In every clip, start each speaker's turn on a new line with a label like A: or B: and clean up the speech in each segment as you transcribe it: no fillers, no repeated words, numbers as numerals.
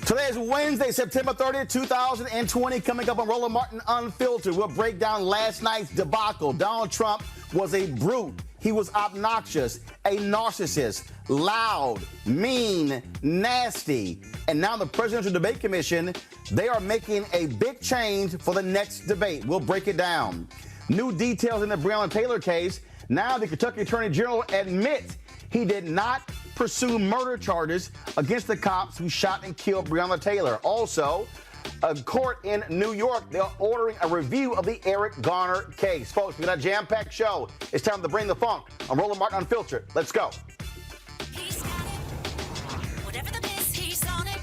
A: Today is Wednesday, September 30th, 2020. Coming up on Roland Martin Unfiltered, we'll break down last night's debacle. Donald Trump was a brute. He was obnoxious, a narcissist, loud, mean, nasty. And now the Presidential Debate Commission, they are making a big change for the next debate. We'll break it down. New details in the Breonna Taylor case. Now the Kentucky Attorney General admits he did not pursue murder charges against the cops who shot and killed Breonna Taylor. Also, a court in New York, they're ordering a review of the Eric Garner case. Folks, we got a jam-packed show. It's time to bring the funk. I'm Roland Martin Unfiltered. Let's go.
B: He's got it. Whatever the biz, he's on it.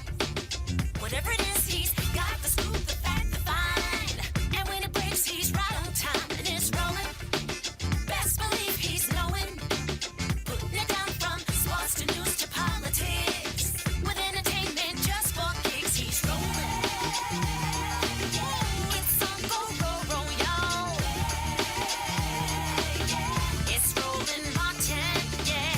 B: Whatever it is, he's got the scoop, the fact, the find. And when it breaks, he's right on time and it's rolling. Best believe he's knowing. Putting it down from sports to news to politics. With entertainment just for kicks, he's rolling. It's Uncle Roro, y'all. It's Roland Martin, yeah.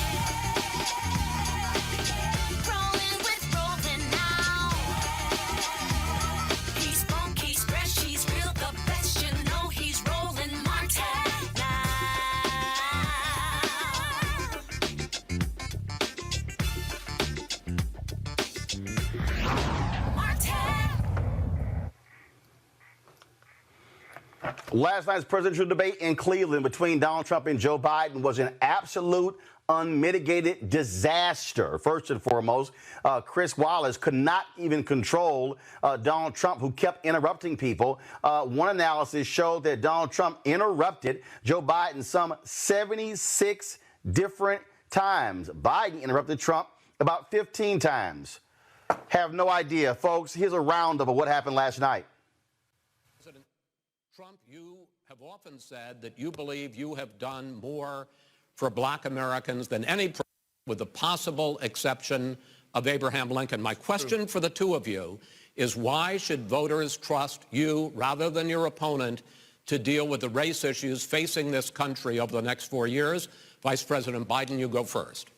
B: Rolling with Roland now. He's funk, he's fresh, he's real, the best, you know he's Roland Martin now.
A: Last night's presidential debate in Cleveland between Donald Trump and Joe Biden was an absolute unmitigated disaster. First and foremost, Chris Wallace could not even control Donald Trump, who kept interrupting people. One analysis showed that Donald Trump interrupted Joe Biden some 76 different times. Biden interrupted Trump about 15 times. Have no idea, folks. Here's a roundup of what happened last night.
C: President Trump, you have often said that you believe you have done more for black Americans than any president, with the possible exception of Abraham Lincoln. My question for the two of you is, why should voters trust you rather than your opponent to deal with the race issues facing this country over the next 4 years? Vice President Biden, you go first.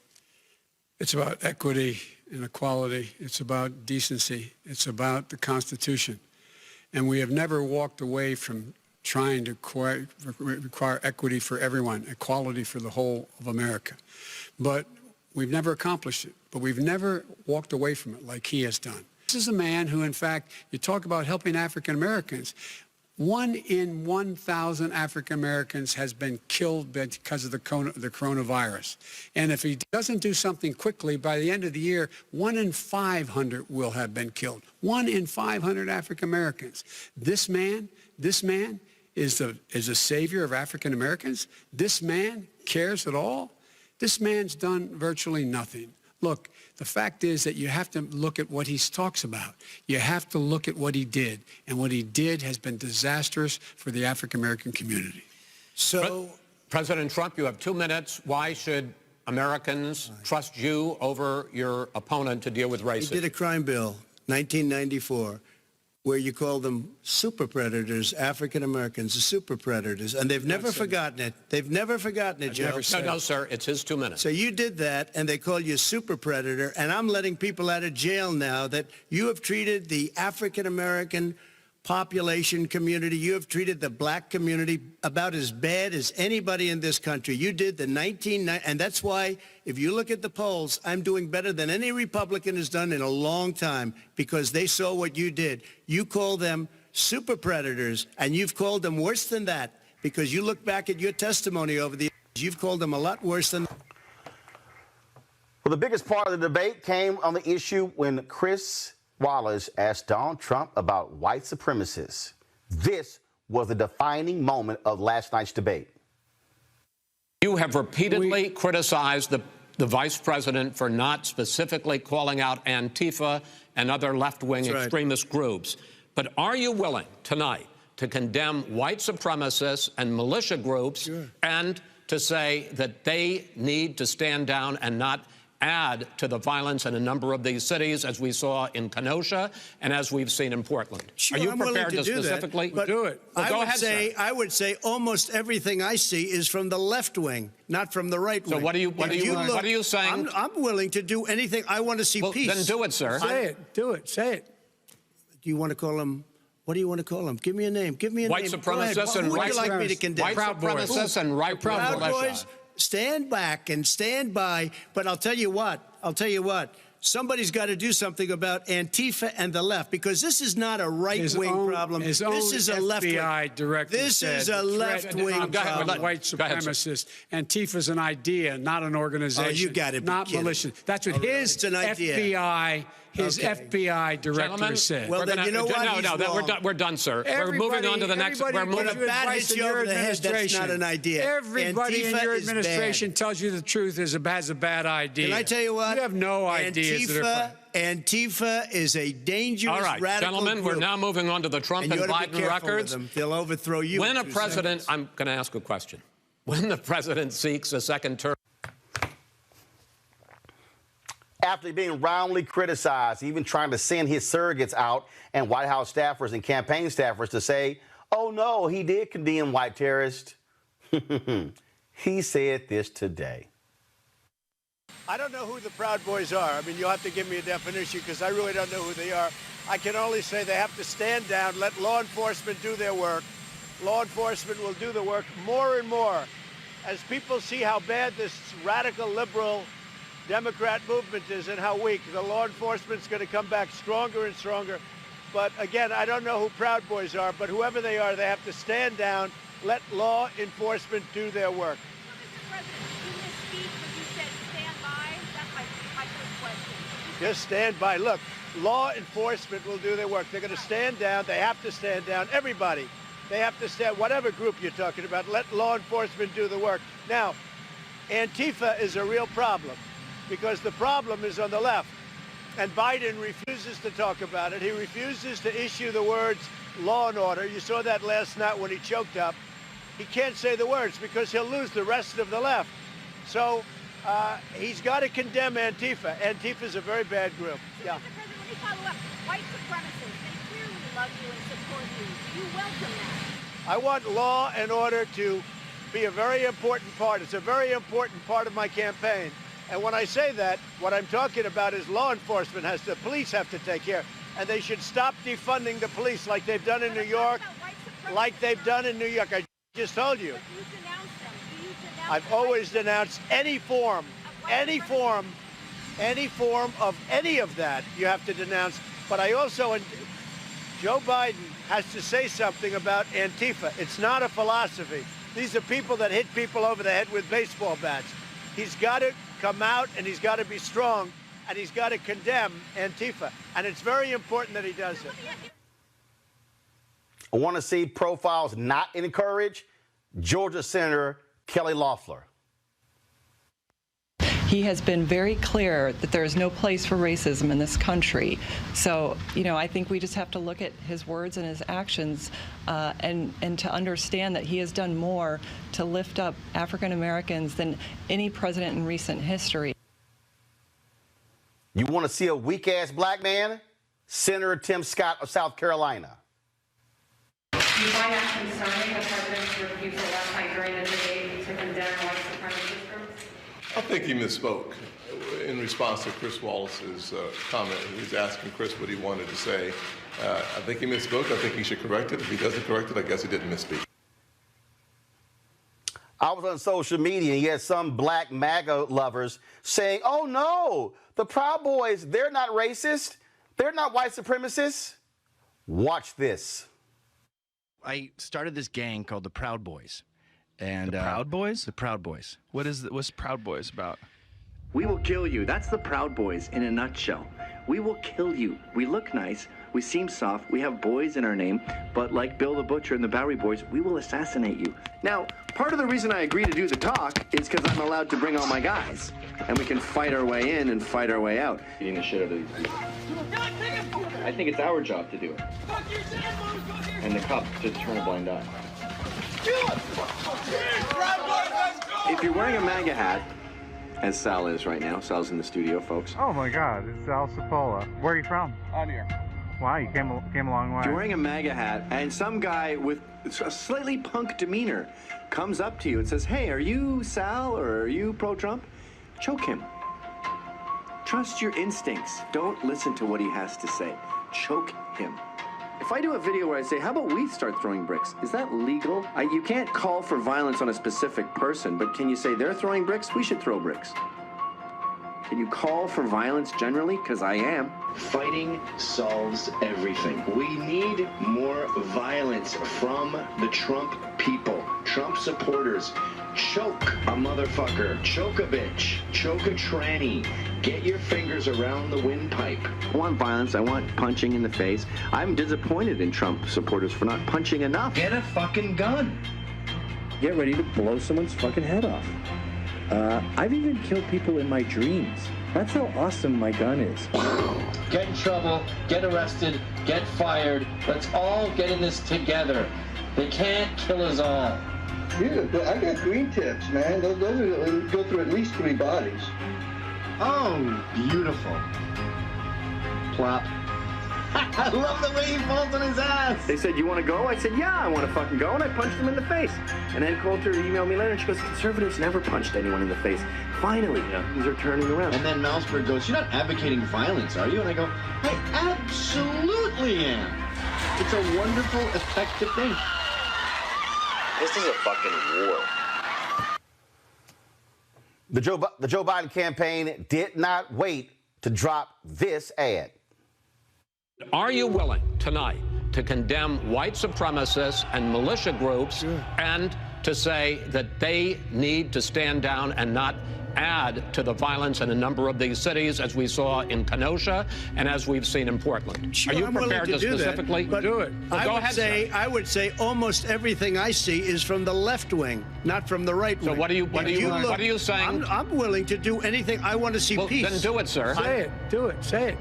D: It's about equity and equality. It's about decency. It's about the Constitution. And we have never walked away from trying to require equity for everyone, equality for the whole of America. But we've never accomplished it. But we've never walked away from it like he has done. This is a man who, in fact, you talk about helping African Americans. 1 in 1,000 African Americans has been killed because of the coronavirus. And if he doesn't do something quickly, by the end of the year, 1 in 500 will have been killed. 1 in 500 African Americans. This man is a savior of African Americans. This man cares at all. This man's done virtually nothing. Look, the fact is that you have to look at what he talks about. You have to look at what he did. And what he did has been disastrous for the African-American community. So,
C: President Trump, you have 2 minutes. Why should Americans trust you over your opponent to deal with racism?
E: He did a crime bill, 1994, where you call them super predators, African Americans, the super predators, and they've never forgotten it. They've never forgotten it, Joe.
C: No, sir, it's his 2 minutes.
E: So you did that, and they call you a super predator, and I'm letting people out of jail now that you have treated the African American population community, you have treated the black community about as bad as anybody in this country. You did the 1990, and that's why, if you look at the polls, I'm doing better than any Republican has done in a long time, because they saw what you did. You call them super predators, and you've called them worse than that, because you look back at your testimony over the years, you've called them a lot worse than.
A: Well, the biggest part of the debate came on the issue when Chris Wallace asked Donald Trump about white supremacists. This was the defining moment of last night's debate.
C: You have repeatedly criticized the vice president for not specifically calling out Antifa and other left-wing extremist groups. But are you willing tonight to condemn white supremacists and militia groups and to say that they need to stand down and not add to the violence in a number of these cities, as we saw in Kenosha and as we've seen in Portland.
E: Sure,
C: Are you
E: I'm willing
C: prepared to
E: do
C: specifically
E: that, but
D: do it?
C: Well, go ahead, sir.
E: I would say almost everything I see is from the left wing, not from the right wing.
C: So what are you saying?
E: I'm willing to do anything. I want to see
C: Well,
E: peace.
C: then do it, sir.
D: Say it. Do it. Say it.
E: Do you want to call him? What do you want to call him? Give me a name. Give me a
C: White
E: name.
C: supremacists
E: Who
C: and
E: would
C: white
E: you like me to condemn?
C: White supremacists and right
E: Proud
C: militia.
E: Boys, stand back and stand by. But I'll tell you what. Somebody's got to do something about Antifa and the left, because this is not a right-wing problem.
D: His
E: This is a left-wing.
D: FBI director
E: This
D: said
E: is a left-wing problem.
D: white supremacist. Antifa's an idea, not an organization.
E: Oh, you gotta be
D: not
E: kidding.
D: militia. That's what his
E: It's an idea.
D: FBI director
C: Gentlemen,
D: said.
E: Well, then you know what?
C: We're done, sir. We're moving on to the next. We're
E: When
C: moving.
E: a bat hits you over the head, that's not an idea.
D: Everybody in
E: Antifa
D: your
E: is
D: administration
E: bad.
D: tells you the truth has a bad idea.
E: Can I tell you what?
D: You have no ideas that are
E: Antifa is a dangerous,
C: All right,
E: radical
C: gentlemen,
E: group.
C: we're now moving on to the Trump
E: And
C: and
E: you ought to be
C: Biden
E: careful with
C: records.
E: them. They'll overthrow you.
C: When
E: in
C: a
E: 2
C: president,
E: seconds.
C: I'm going to ask a question. When the president seeks a second term,
A: After being roundly criticized, even trying to send his surrogates out and White House staffers and campaign staffers to say, oh, no, he did condemn white terrorists. He said this today.
E: I don't know who the Proud Boys are. I mean, you'll have to give me a definition, because I really don't know who they are. I can only say they have to stand down, let law enforcement do their work. Law enforcement will do the work more and more. As people see how bad this radical liberal Democrat movement is and how weak, the law enforcement's going to come back stronger and stronger. But again, I don't know who Proud Boys are, but whoever they are, they have to stand down, let law enforcement do their work.
F: Mr. President, in this speech when you said stand by, that's my first question.
E: Just stand by. Look, law enforcement will do their work. They're going to stand down. They have to stand down. Everybody. They have to stand, whatever group you're talking about, let law enforcement do the work. Now, Antifa is a real problem, because the problem is on the left. And Biden refuses to talk about it. He refuses to issue the words law and order. You saw that last night when he choked up. He can't say the words because he'll lose the rest of the left. So he's got to condemn Antifa. Antifa's a very bad group. Yeah.
F: Mr. President, let me follow up. White supremacists, they clearly love you and support you. Do you welcome that?
E: I want law and order to be a very important part. It's a very important part of my campaign. And when I say that, what I'm talking about is law enforcement the police have to take care. And they should stop defunding the police like they've done in New York, like they've done in New York. I just told you.
F: But you denounce them. Do you denounce
E: I've always denounced any form of any of that you have to denounce. But I also, Joe Biden has to say something about Antifa. It's not a philosophy. These are people that hit people over the head with baseball bats. He's got to come out and he's got to be strong and he's got to condemn Antifa. And it's very important that he does it.
A: I want to see profiles not encourage Georgia Senator Kelly Loeffler.
G: He has been very clear that there is no place for racism in this country. So, I think we just have to look at his words and his actions and to understand that he has done more to lift up African Americans than any president in recent history.
A: You want to see a weak-ass black man? Senator Tim Scott of South Carolina.
H: Do you find that concerning, the president's refusal last night during the debate to condemn white supremacist groups?
I: I think he misspoke in response to Chris Wallace's comment. He was asking Chris what he wanted to say. I think he misspoke. I think he should correct it. If he doesn't correct it, I guess he didn't misspeak.
A: I was on social media and you had some black MAGA lovers saying, oh no, the Proud Boys, they're not racist. They're not white supremacists. Watch this.
J: I started this gang called the Proud Boys. And
K: The Proud Boys?
J: The Proud Boys.
K: What's Proud Boys about?
L: We will kill you. That's the Proud Boys in a nutshell. We will kill you. We look nice. We seem soft. We have boys in our name. But like Bill the Butcher and the Bowery Boys, we will assassinate you. Now, part of the reason I agree to do the talk is because I'm allowed to bring all my guys. And we can fight our way in and fight our way out. Beating the shit out of these people. I think it's our job to do it. And the cops just turn a blind eye. If you're wearing a MAGA hat, as Sal is right now. Sal's in the studio, folks.
M: Oh my God, it's Sal Cipolla. Where are you from?
N: On here.
M: Wow, you came a long way.
L: You're wearing a MAGA hat, and some guy with a slightly punk demeanor comes up to you and says, hey, are you Sal or are you pro-Trump? Choke him. Trust your instincts. Don't listen to what he has to say. Choke him. If I do a video where I say, how about we start throwing bricks? Is that legal? You can't call for violence on a specific person, but can you say they're throwing bricks? We should throw bricks. Can you call for violence generally? Because I am. Fighting solves everything. We need more violence from the Trump people, Trump supporters. Choke a motherfucker, choke a bitch, choke a tranny. Get your fingers around the windpipe. I want violence. I want punching in the face. I'm disappointed in Trump supporters for not punching enough. Get a fucking gun. Get ready to blow someone's fucking head off. I've even killed people in my dreams. That's how awesome my gun is.
O: Get in trouble, get arrested, get fired. Let's all get in this together. They can't kill us all.
N: Dude, I got green tips, man. Those go through at least 3 bodies.
O: Oh, beautiful. Plop. I love the way he falls on his ass.
L: They said, you want to go? I said, yeah, I want to fucking go. And I punched him in the face. And then Coulter emailed me later and she goes, conservatives never punched anyone in the face. Finally, things are turning around.
O: And then Malmsberg goes, you're not advocating violence, are you? And I go, I absolutely am. It's a wonderful, effective thing.
L: This is a fucking war.
A: The Joe Biden campaign did not wait to drop this ad.
C: Are you willing tonight to condemn white supremacists and militia groups and to say that they need to stand down and not add to the violence in a number of these cities, as we saw in Kenosha and as we've seen in Portland?
E: Sure,
C: Are you
E: I'm willing
C: prepared to
E: do
C: specifically
E: that, but
C: do it? Well, go ahead, sir.
E: I would say almost everything I see is from the left wing, not from the right wing.
C: So what are you saying?
E: I'm willing to do anything. I want to see peace.
C: Then do it, sir.
D: Say it. Do it. Say it.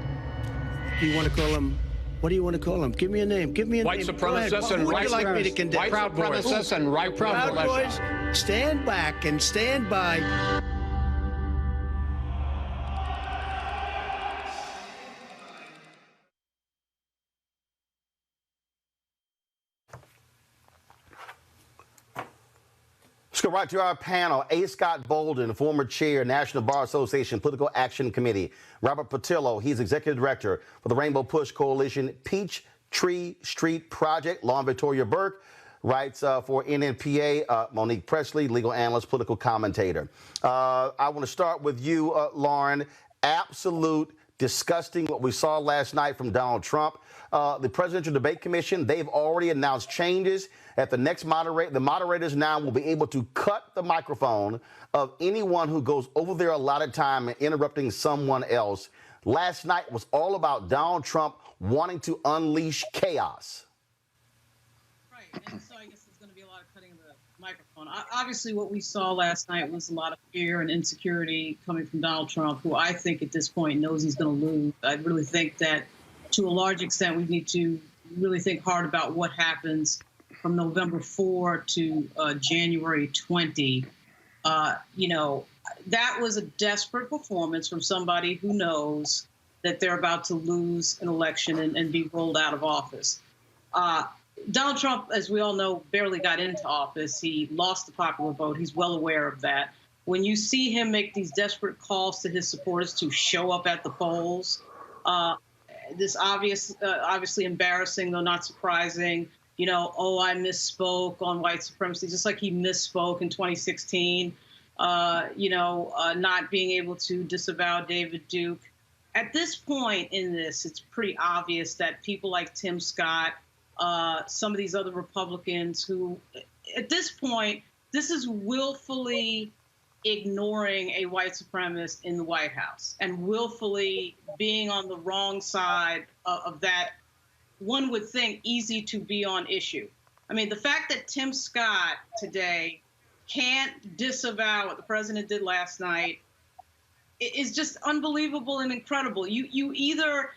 E: You want to call him? What do you want to call him? Give me a name. Give me a
C: white
E: name.
C: Supremacists and
E: what would
C: white
E: you like me to condemn?
C: White supremacists and right
E: Proud Boys, stand back and stand by.
A: Let's go right to our panel. A. Scott Bolden, former chair, National Bar Association Political Action Committee. Robert Patillo, he's executive director for the Rainbow Push Coalition Peachtree Street Project. Lauren Victoria Burke writes for NNPA. Monique Presley, legal analyst, political commentator. I want to start with you, Lauren. Absolute disgusting what we saw last night from Donald Trump. The Presidential Debate Commission, they've already announced changes. At the next the moderators now will be able to cut the microphone of anyone who goes over their allotted time and interrupting someone else. Last night was all about Donald Trump wanting to unleash chaos.
P: Right, and so I guess there's going to be a lot of cutting of the microphone. Obviously, what we saw last night was a lot of fear and insecurity coming from Donald Trump, who I think at this point knows he's going to lose. I really think that to a large extent, we need to really think hard about what happens from November 4 to January 20. That was a desperate performance from somebody who knows that they're about to lose an election and be rolled out of office. Donald Trump, as we all know, barely got into office. He lost the popular vote. He's well aware of that. When you see him make these desperate calls to his supporters to show up at the polls, this obviously embarrassing, though not surprising, I misspoke on white supremacy, just like he misspoke in 2016, not being able to disavow David Duke. At this point in this, it's pretty obvious that people like Tim Scott, some of these other Republicans who, at this point, this is willfully ignoring a white supremacist in the White House and willfully being on the wrong side of that, one would think, easy to be on issue. I mean, the fact that Tim Scott today can't disavow what the president did last night is just unbelievable and incredible. You either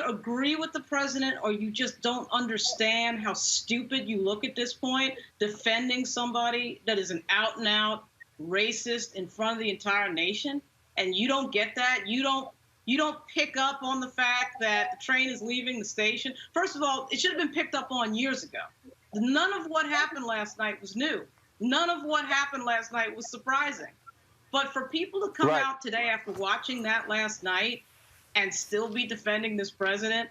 P: agree with the president or you just don't understand how stupid you look at this point, defending somebody that is an out-and-out racist in front of the entire nation, and you don't get that. You don't pick up on the fact that the train is leaving the station. First of all, it should have been picked up on years ago. None of what happened last night was new. None of what happened last night was surprising. But for people to come out today after watching that last night and still be defending this president,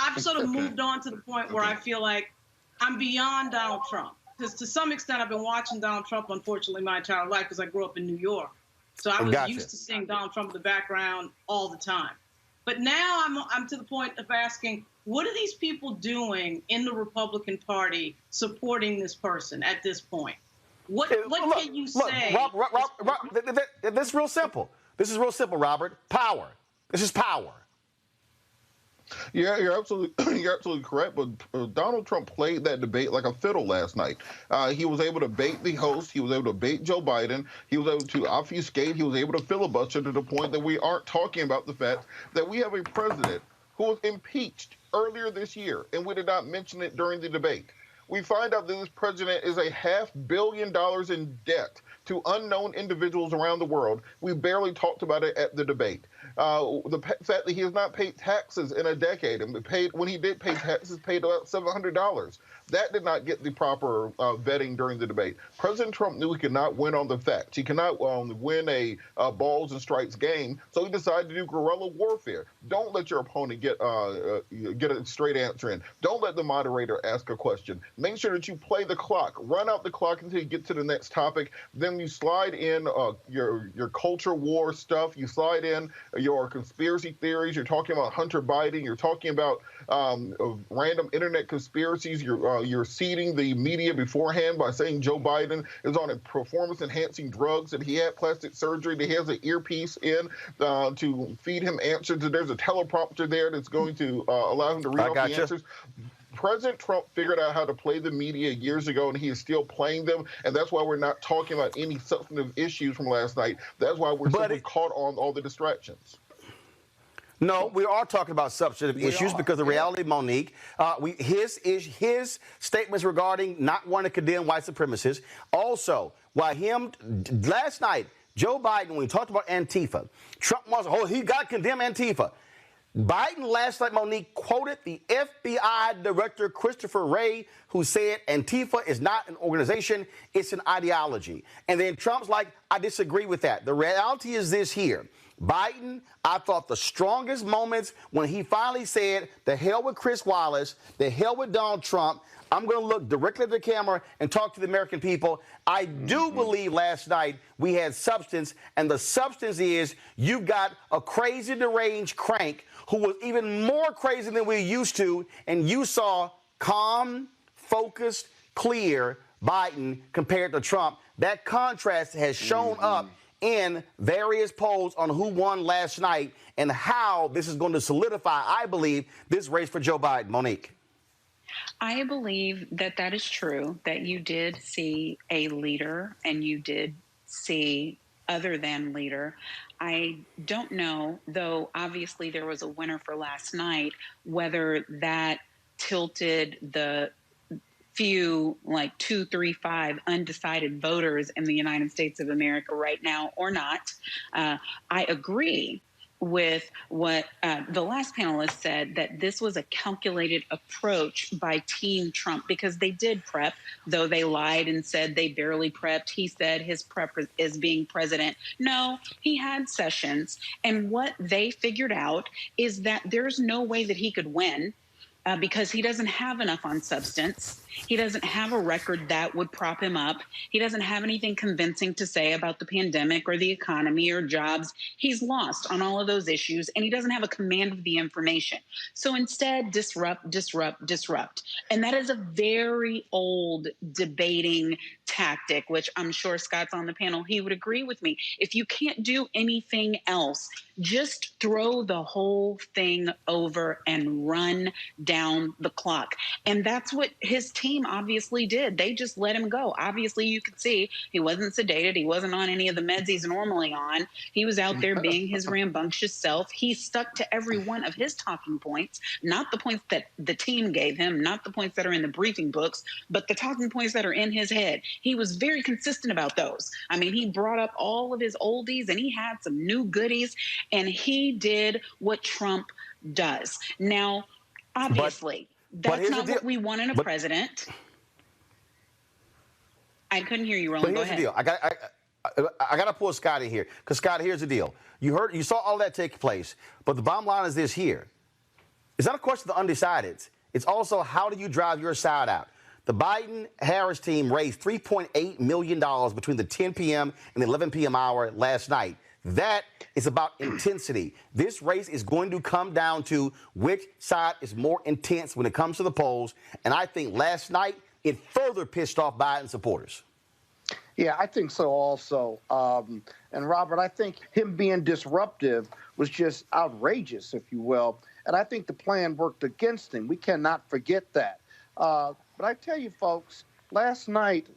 P: I've sort of moved on to the point where I feel like I'm beyond Donald Trump. Because to some extent, I've been watching Donald Trump, unfortunately, my entire life because I grew up in New York. So I was used to seeing Donald Trump in the background all the time. But now I'm to the point of asking, what are these people doing in the Republican Party supporting this person at this point? What can you say?
A: This is real simple. This is real simple, Robert. Power. This is power.
Q: Yeah, you're absolutely correct. But Donald Trump played that debate like a fiddle last night. He was able to bait the host. He was able to bait Joe Biden. He was able to obfuscate. He was able to filibuster to the point that we aren't talking about the fact that we have a president who was impeached earlier this year, and we did not mention it during the debate. We find out that this president is $500 million in debt to unknown individuals around the world. We barely talked about it at the debate. The fact that he has not paid taxes in a decade, and when he did pay taxes, paid about $700. That did not get the proper vetting during the debate. President Trump knew he could not win on the facts. He cannot win a balls and strikes game, so he decided to do guerrilla warfare. Don't let your opponent get a straight answer in. Don't let the moderator ask a question. Make sure that you play the clock. Run out the clock until you get to the next topic. Then you slide in your culture war stuff. You slide in your conspiracy theories. You're talking about Hunter Biden. You're talking about random internet conspiracies. You're seeding the media beforehand by saying Joe Biden is on a performance-enhancing drugs, and he had plastic surgery, that he has an earpiece in to feed him answers. There's a teleprompter there that's going to allow him to read off the answers. President Trump figured out how to play the media years ago, and he is still playing them, and that's why we're not talking about any substantive issues from last night. That's why we're simply caught on all the distractions.
A: No, we are talking about substantive issues because the reality, Monique, his statements regarding not wanting to condemn white supremacists. Also, last night, Joe Biden, when we talked about Antifa, Trump wants, he got to condemn Antifa. Biden last night, Monique, quoted the FBI director, Christopher Wray, who said Antifa is not an organization, it's an ideology. And then Trump's like, I disagree with that. The reality is this here. Biden, I thought the strongest moments when he finally said, the hell with Chris Wallace, the hell with Donald Trump, I'm going to look directly at the camera and talk to the American people. I do believe last night we had substance, and the substance is you've got a crazy, deranged crank who was even more crazy than we used to, and you saw calm, focused, clear Biden compared to Trump. That contrast has shown up in various polls on who won last night and how this is going to solidify, I believe, this race for Joe Biden. Monique.
R: I believe that that is true, that you did see a leader and you did see other than leader. I don't know, though obviously there was a winner for last night, whether that tilted the few, like 2, 3, 5 undecided voters in the United States of America right now or not. I agree with what the last panelist said, that this was a calculated approach by Team Trump because they did prep, though they lied and said they barely prepped. He said his prep is being president. No, he had sessions. And what they figured out is that there's no way that he could win because he doesn't have enough on substance. He doesn't have a record that would prop him up. He doesn't have anything convincing to say about the pandemic or the economy or jobs. He's lost on all of those issues, and he doesn't have a command of the information. So instead, disrupt, disrupt, disrupt. And that is a very old debating tactic, which I'm sure Scott's on the panel. He would agree with me. If you can't do anything else, just throw the whole thing over and run down the clock. And that's what his team obviously did. They just let him go. Obviously, you could see he wasn't sedated. He wasn't on any of the meds he's normally on. He was out there being his rambunctious self. He stuck to every one of his talking points, not the points that the team gave him, not the points that are in the briefing books, but the talking points that are in his head. He was very consistent about those. I mean, he brought up all of his oldies and he had some new goodies, and he did what Trump does. Now, obviously, that's not what we want in a president. I couldn't hear you, Roland.
A: But here's the deal. I got to pull Scott in here, because Scott, here's the deal. You saw all that take place, but the bottom line is this here. It's not a question of the undecideds. It's also, how do you drive your side out? The Biden-Harris team raised $3.8 million between the 10 p.m. and the 11 p.m. hour last night. That is about intensity. This race is going to come down to which side is more intense when it comes to the polls. And I think last night it further pissed off Biden supporters.
S: Yeah, I think so also. And Robert, I think him being disruptive was just outrageous, if you will. And I think the plan worked against him. We cannot forget that. But I tell you, folks, last night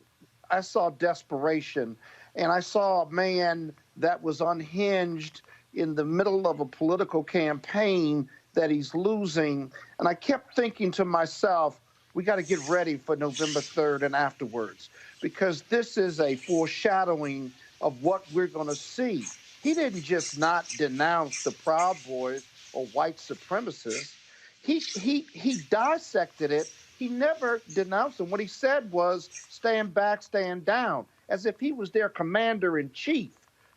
S: I saw desperation, and I saw a man that was unhinged in the middle of a political campaign that he's losing. And I kept thinking to myself, we got to get ready for November 3rd and afterwards, because this is a foreshadowing of what we're going to see. He didn't just not denounce the Proud Boys or white supremacists. He dissected it. He never denounced them. What he said was, stand back, stand down, as if he was their commander-in-chief.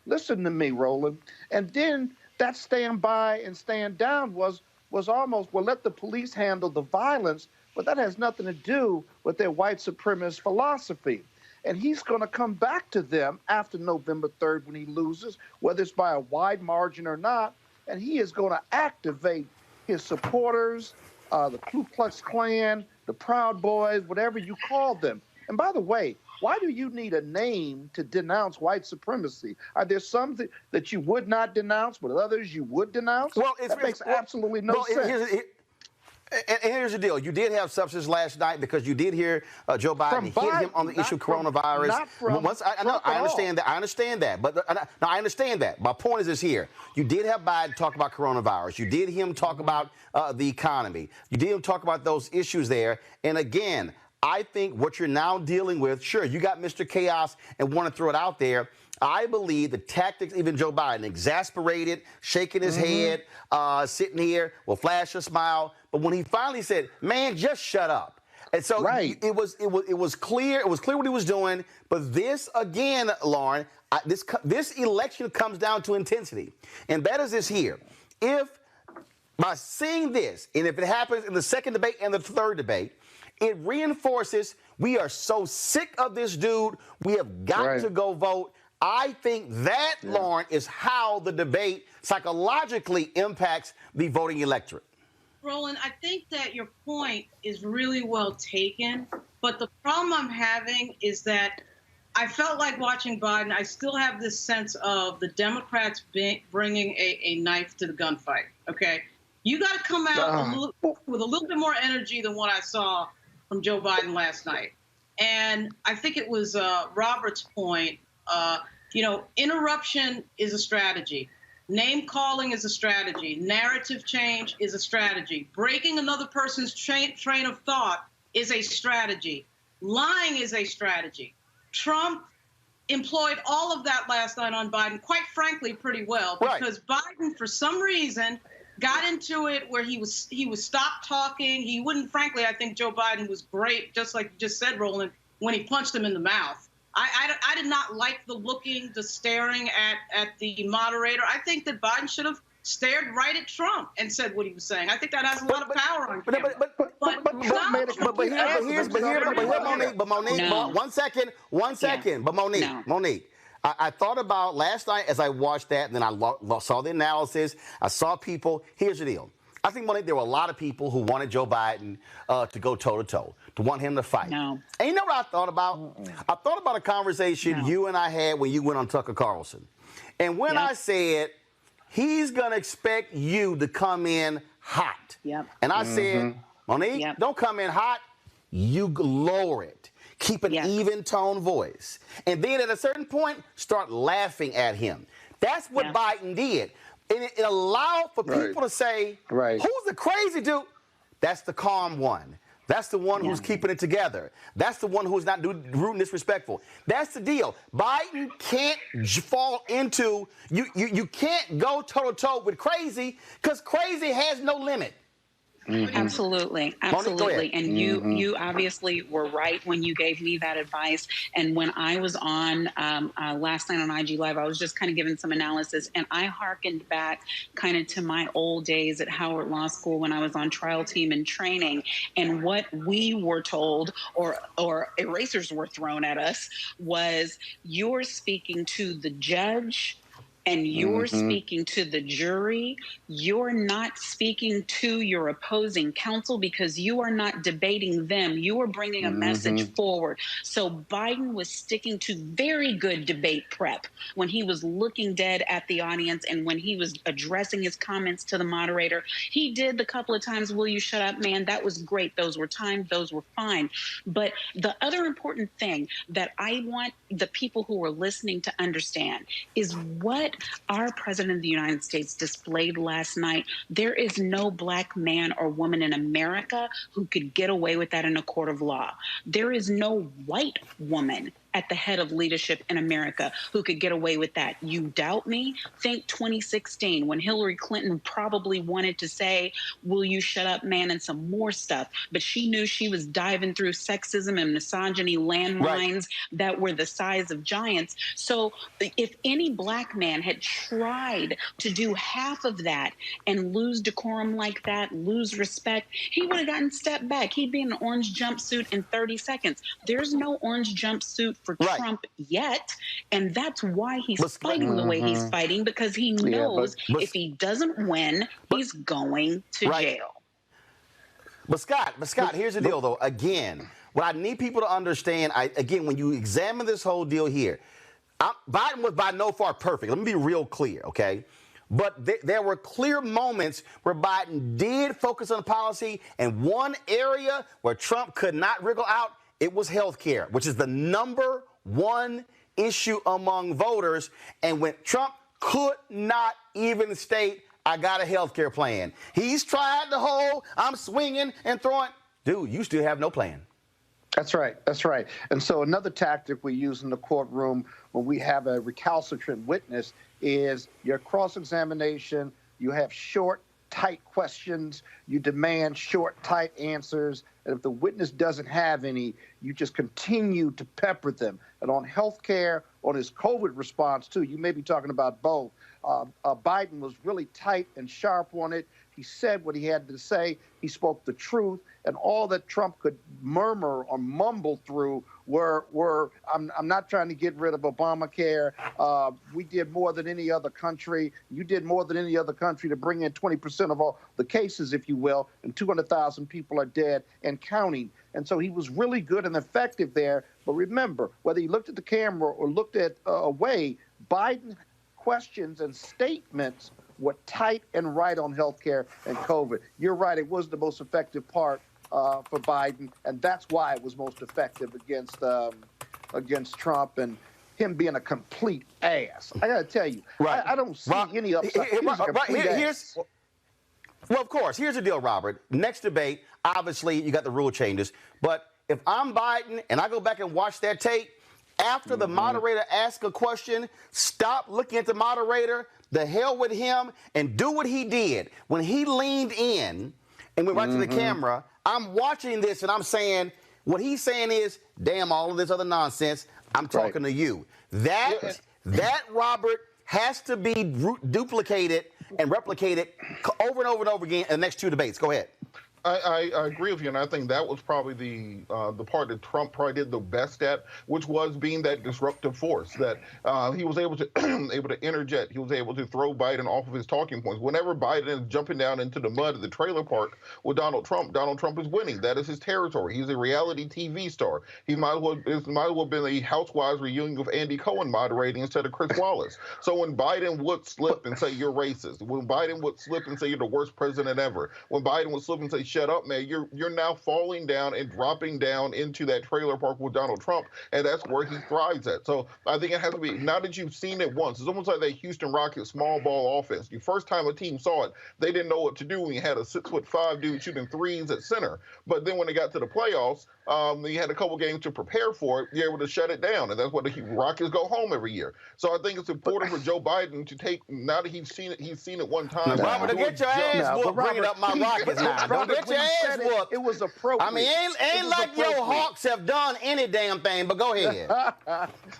S: Listen to me, Roland. And then that stand by and stand down was almost, well, let the police handle the violence, but that has nothing to do with their white supremacist philosophy. And he's going to come back to them after November 3rd when he loses, whether it's by a wide margin or not, and he is going to activate his supporters, the Ku Klux Klan, the Proud Boys, whatever you call them. And by the way, why do you need a name to denounce white supremacy? Are there some that you would not denounce, but others you would denounce? Well, that makes absolutely no sense.
A: And here's the deal. You did have substance last night because you did hear Joe Biden hit him on the issue of coronavirus. I understand that. I understand that. But no, I understand that. My point is this here. You did have Biden talk about coronavirus. You did hear him talk about the economy. You did him talk about those issues there. And again, I think what you're now dealing with, sure, you got Mr. Chaos and want to throw it out there. I believe the tactics, even Joe Biden, exasperated, shaking his head, sitting here, will flash a smile. But when he finally said, man, just shut up. And so it was clear. It was clear what he was doing. But this, again, Lauren, this election comes down to intensity. And that is this here. If by seeing this, and if it happens in the second debate and the third debate, it reinforces we are so sick of this dude. We have got to go vote. I think that, Lauren, is how the debate psychologically impacts the voting electorate.
P: Roland, I think that your point is really well taken, but the problem I'm having is that I felt like watching Biden, I still have this sense of the Democrats bringing a knife to the gunfight, okay? You got to come out with a little bit more energy than what I saw from Joe Biden last night. And I think it was Robert's point, interruption is a strategy. Name calling is a strategy. Narrative change is a strategy. Breaking another person's train of thought is a strategy. Lying is a strategy. Trump employed all of that last night on Biden, quite frankly, pretty well, because Biden, for some reason, got into it where he was stopped talking. He wouldn't, frankly, I think Joe Biden was great, just like you just said, Roland, when he punched him in the mouth. I did not like the staring at the moderator. I think that Biden should have stared right at Trump and said what he was saying. I think that has a lot of power on camera.
A: But Monique, one second. But Monique, I thought about last night as I watched that, and then I saw the analysis. I saw people. Here's the deal. I think, Monique, there were a lot of people who wanted Joe Biden to go toe-to-toe, to want him to fight. No. And you know what I thought about? I thought about a conversation you and I had when you went on Tucker Carlson. And when I said, he's going to expect you to come in hot. And I said, Monique, don't come in hot. You lower it. Keep an even tone voice. And then at a certain point, start laughing at him. That's what Biden did. And it allowed for people to say, who's the crazy dude? That's the calm one. That's the one who's keeping it together. That's the one who's not rude and disrespectful. That's the deal. Biden can't fall into, you can't go toe-to-toe with crazy because crazy has no limit.
R: Absolutely. Absolutely. And you obviously were right when you gave me that advice. And when I was on last night on IG Live, I was just kind of giving some analysis, and I hearkened back kind of to my old days at Howard Law School when I was on trial team and training. And what we were told, or erasers were thrown at us, was you're speaking to the judge and you're speaking to the jury. You're not speaking to your opposing counsel because you are not debating them. You are bringing a message forward. So Biden was sticking to very good debate prep when he was looking dead at the audience and when he was addressing his comments to the moderator. He did the couple of times, will you shut up, man? That was great. Those were timed. Those were fine. But the other important thing that I want the people who are listening to understand is what our president of the United States displayed last night. There is no black man or woman in America who could get away with that in a court of law. There is no white woman at the head of leadership in America who could get away with that. You doubt me? Think 2016 when Hillary Clinton probably wanted to say, will you shut up, man, and some more stuff. But she knew she was diving through sexism and misogyny landmines that were the size of giants. So if any black man had tried to do half of that and lose decorum like that, lose respect, he would have gotten stepped back. He'd be in an orange jumpsuit in 30 seconds. There's no orange jumpsuit for Trump yet, and that's why he's fighting the way he's fighting, because he knows if he doesn't win, he's going to jail.
A: But Scott, here's the deal, though. Again, what I need people to understand, when you examine this whole deal here, Biden was by no far perfect. Let me be real clear, okay? But there were clear moments where Biden did focus on policy, and one area where Trump could not wriggle out, it was health care, which is the number one issue among voters. And when Trump could not even state, I got a health care plan. He's tried the whole, I'm swinging and throwing. Dude, you still have no plan.
S: That's right. That's right. And so another tactic we use in the courtroom when we have a recalcitrant witness is your cross-examination. You have short, tight questions. You demand short, tight answers. And if the witness doesn't have any, you just continue to pepper them. And on health care, on his COVID response, too, you may be talking about both. Biden was really tight and sharp on it. He said what he had to say. He spoke the truth. And all that Trump could murmur or mumble through were I'm not trying to get rid of Obamacare. We did more than any other country. You did more than any other country to bring in 20% of all the cases, if you will, and 200,000 people are dead and counting. And so he was really good and effective there. But remember, whether he looked at the camera or looked at away, Biden questions and statements were tight and right on healthcare and COVID. You're right. It was the most effective part for Biden, and that's why it was most effective against Trump and him being a complete ass. I got to tell you, I don't see any upside.
A: Well, of course. Here's the deal, Robert. Next debate, obviously, you got the rule changes. But if I'm Biden and I go back and watch that tape, after the moderator asks a question, stop looking at the moderator, the hell with him, and do what he did. When he leaned in and went right to the camera, I'm watching this and I'm saying, what he's saying is, damn, all of this other nonsense, I'm talking to you. That, Robert, has to be duplicated and replicated over and over and over again in the next two debates. Go ahead.
Q: I agree with you, and I think that was probably the part that Trump probably did the best at, which was being that disruptive force. That he was able to interject. He was able to throw Biden off of his talking points. Whenever Biden is jumping down into the mud at the trailer park with Donald Trump is winning. That is his territory. He's a reality TV star. He might as well have been a Housewives reunion with Andy Cohen moderating instead of Chris Wallace. So when Biden would slip and say you're racist, when Biden would slip and say you're the worst president ever, when Biden would slip and say shut up, man, you're now falling down and dropping down into that trailer park with Donald Trump, and that's where he thrives at. So I think it has to be, now that you've seen it once, it's almost like that Houston Rockets small ball offense. The first time a team saw it, they didn't know what to do when you had a 6'5" dude shooting threes at center. But then when they got to the playoffs, you had a couple games to prepare for it, you're able to shut it down, and that's what the Rockets go home every year. So I think it's important for Joe Biden to take, now that he's seen it one time.
A: Now, Robert, don't get your ass whooped bringing up my Rockets now. Don't get your ass whooped.
S: It was appropriate.
A: I mean, ain't like your Hawks have done any damn thing, but go ahead.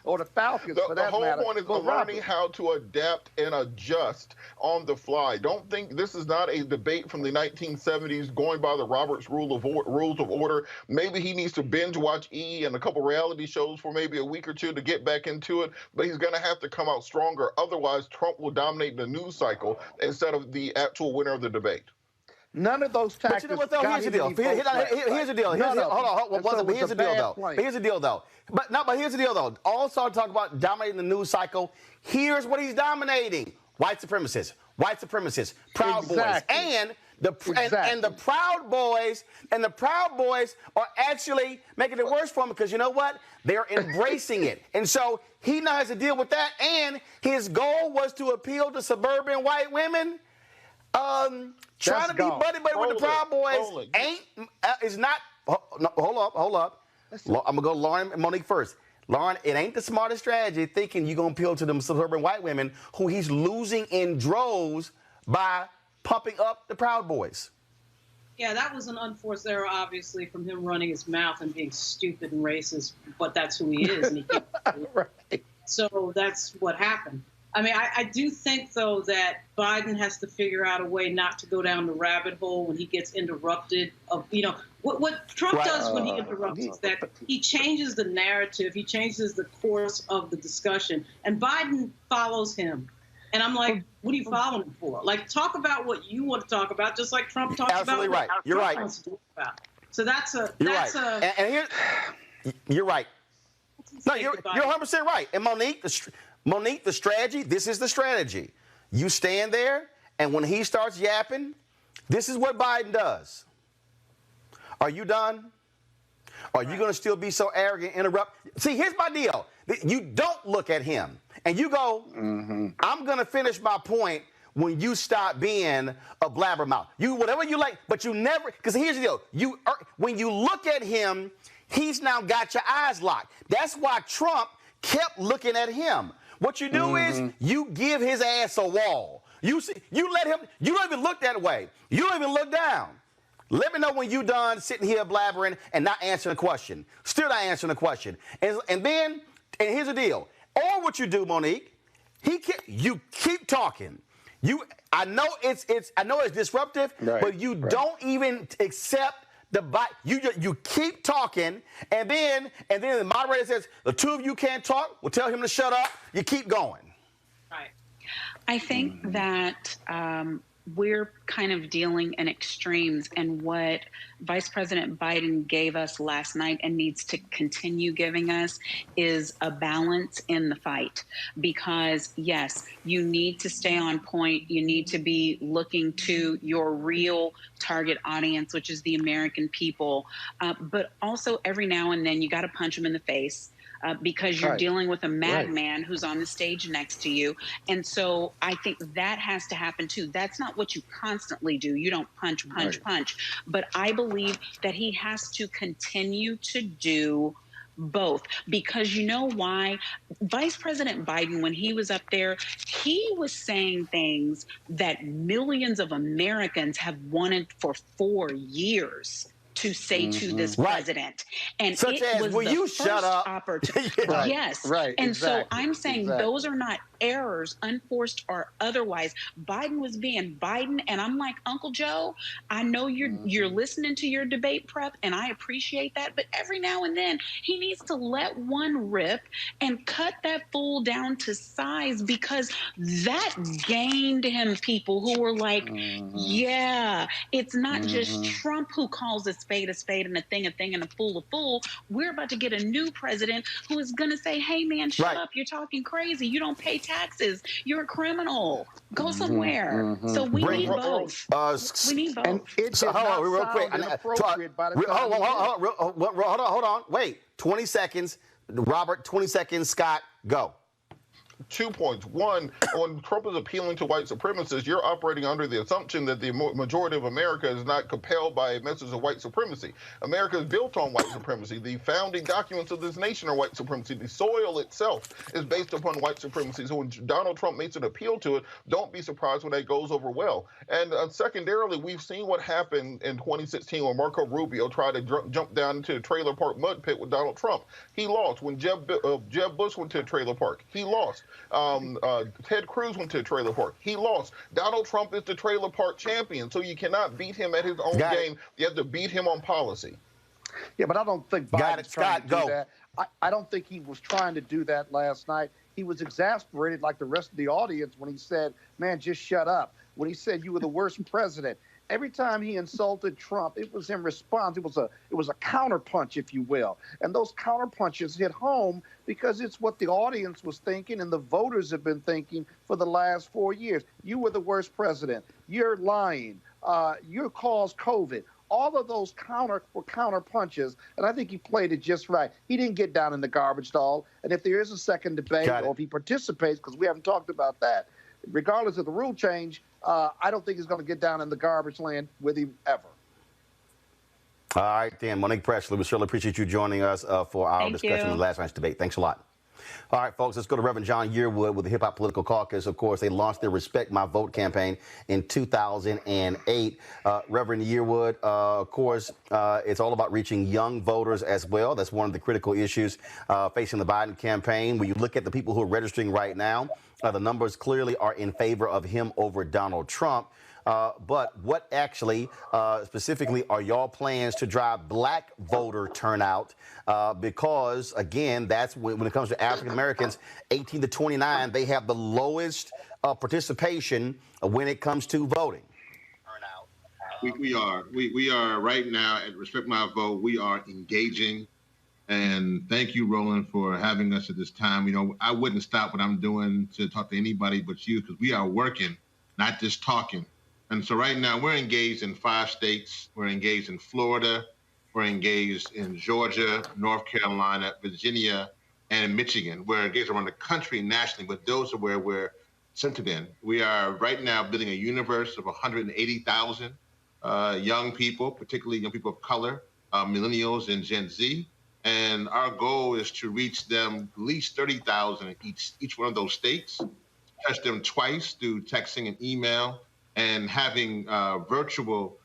S: Or the Falcons, for
Q: the
S: that
Q: whole
S: matter.
Q: point is learning how to adapt and adjust on the fly. Don't think this is not a debate from the 1970s going by the Roberts rules of order. Maybe he needs to binge watch E! and a couple reality shows for maybe a week or two to get back into it, but he's going to have to come out stronger. Otherwise, Trump will dominate the news cycle instead of the actual winner of the debate.
S: None of those tactics.
A: But you know what, though? Here's the deal. Here's the deal. Here's the deal, though. Here's the deal, though. But here's the deal, though. Also, talk about dominating the news cycle. Here's what he's dominating: white supremacists, Proud Boys, and the Proud Boys are actually making it worse for him because you know what? They're embracing it, and so he now has to deal with that. And his goal was to appeal to suburban white women. Trying to be buddy with the Proud Boys is not. Hold up. I'm gonna go Lauren and Monique first. Lauren, it ain't the smartest strategy thinking you're gonna appeal to them suburban white women who he's losing in droves by pumping up the Proud Boys.
P: Yeah, that was an unforced error, obviously, from him running his mouth and being stupid and racist, but that's who he is. And he
S: Right.
P: So that's what happened. I mean, I do think, though, that Biden has to figure out a way not to go down the rabbit hole when he gets interrupted. What Trump does when he interrupts is that he changes the narrative, he changes the course of the discussion, and Biden follows him. And I'm like, what are you following him for? Like, talk about what you want to talk about, just like Trump talks
A: Absolutely
P: about
A: right.
P: what
A: You're
P: Trump
A: right.
P: wants to talk about. So that's a...
A: You're right. And here, you're right. No, you're 100% right. And Monique, the strategy, this is the strategy. You stand there, and when he starts yapping, this is what Biden does. Are you done? Are you going to still be so arrogant, interrupt? See, here's my deal. You don't look at him, and you go, I'm going to finish my point when you stop being a blabbermouth. You, whatever you like, but you never, because here's the deal. When you look at him, he's now got your eyes locked. That's why Trump kept looking at him. What you do is you give his ass a wall. You let him, you don't even look that way. You don't even look down. Let me know when you done sitting here blabbering and not answering a question. Still not answering a question. And here's the deal. Or what you do, Monique, you keep talking. I know it's disruptive, but you don't even accept the bite. You keep talking, and then the moderator says the two of you can't talk. We'll tell him to shut up. You keep going.
P: Right.
R: I think that we're kind of dealing in extremes, and what Vice President Biden gave us last night and needs to continue giving us is a balance in the fight. Because, yes, you need to stay on point. You need to be looking to your real target audience, which is the American people. But also every now and then you got to punch them in the face. Because you're dealing with a madman who's on the stage next to you. And so I think that has to happen too. That's not what you constantly do. You don't punch. But I believe that he has to continue to do both. Because you know why? Vice President Biden, when he was up there, he was saying things that millions of Americans have wanted for 4 years to say to this president. And
A: such
R: it
A: as,
R: was
A: will
R: the
A: you
R: first
A: shut up?
R: Opportunity. Yes.
S: Right.
R: And
S: exactly.
R: so I'm saying those are not errors, unforced or otherwise. Biden was being Biden, and I'm like, Uncle Joe, I know you're listening to your debate prep, and I appreciate that, but every now and then he needs to let one rip and cut that fool down to size, because that gained him people who were like, yeah, it's not just Trump who calls us spade and a thing and a fool. We're about to get a new president who is going to say, hey, man, shut up. You're talking crazy. You don't pay taxes. You're a criminal. Go somewhere. So we need both. We need both.
S: And it
A: So,
S: did
A: hold
S: not
A: on, real quick.
S: sound inappropriate by the time
A: Hold on. Wait, 20 seconds. Robert, 20 seconds. Scott, go.
Q: 2 points. One, when Trump is appealing to white supremacists, you're operating under the assumption that the majority of America is not compelled by a message of white supremacy. America is built on white supremacy. The founding documents of this nation are white supremacy. The soil itself is based upon white supremacy. So when Donald Trump makes an appeal to it, don't be surprised when that goes over well. And secondarily, we've seen what happened in 2016 when Marco Rubio tried to jump down into the trailer park mud pit with Donald Trump. He lost. When Jeb Bush went to a trailer park, he lost. Ted Cruz went to a trailer park. He lost. Donald Trump is the trailer park champion, so you cannot beat him at his own game. You have to beat him on policy.
S: Yeah, but I don't think Biden's trying to do that. I don't think he was trying to do that last night. He was exasperated like the rest of the audience when he said, man, just shut up. When he said you were the worst president. Every time he insulted Trump, it was in response. It was a counterpunch, if you will. And those counterpunches hit home because it's what the audience was thinking and the voters have been thinking for the last 4 years. You were the worst president. You're lying. You caused COVID. All of those were counter punches, and I think he played it just right. He didn't get down in the garbage stall. And if there is a second debate or if he participates, because we haven't talked about that, regardless of the rule change, I don't think he's going to get down in the garbage land with him ever.
A: All right, then. Monique Presley, we certainly appreciate you joining us for our discussion of last night's debate. Thanks a lot. All right, folks, let's go to Reverend John Yearwood with the Hip Hop Political Caucus. Of course, they launched their Respect My Vote campaign in 2008. Reverend Yearwood, of course, it's all about reaching young voters as well. That's one of the critical issues facing the Biden campaign. When you look at the people who are registering right now, the numbers clearly are in favor of him over Donald Trump. But what actually specifically are y'all plans to drive black voter turnout? Because, again, that's when it comes to African Americans, 18 to 29, they have the lowest participation when it comes to voting.
T: We are right now at Respect My Vote. We are engaging. And thank you, Roland, for having us at this time. You know, I wouldn't stop what I'm doing to talk to anybody but you because we are working, not just talking. And so right now we're engaged in 5 states. We're engaged in Florida. We're engaged in Georgia, North Carolina, Virginia, and Michigan. We're engaged around the country nationally, but those are where we're centered in. We are right now building a universe of 180,000 young people, particularly young people of color, millennials and Gen Z. And our goal is to reach them at least 30,000 in each one of those states, touch them twice through texting and email, and having virtual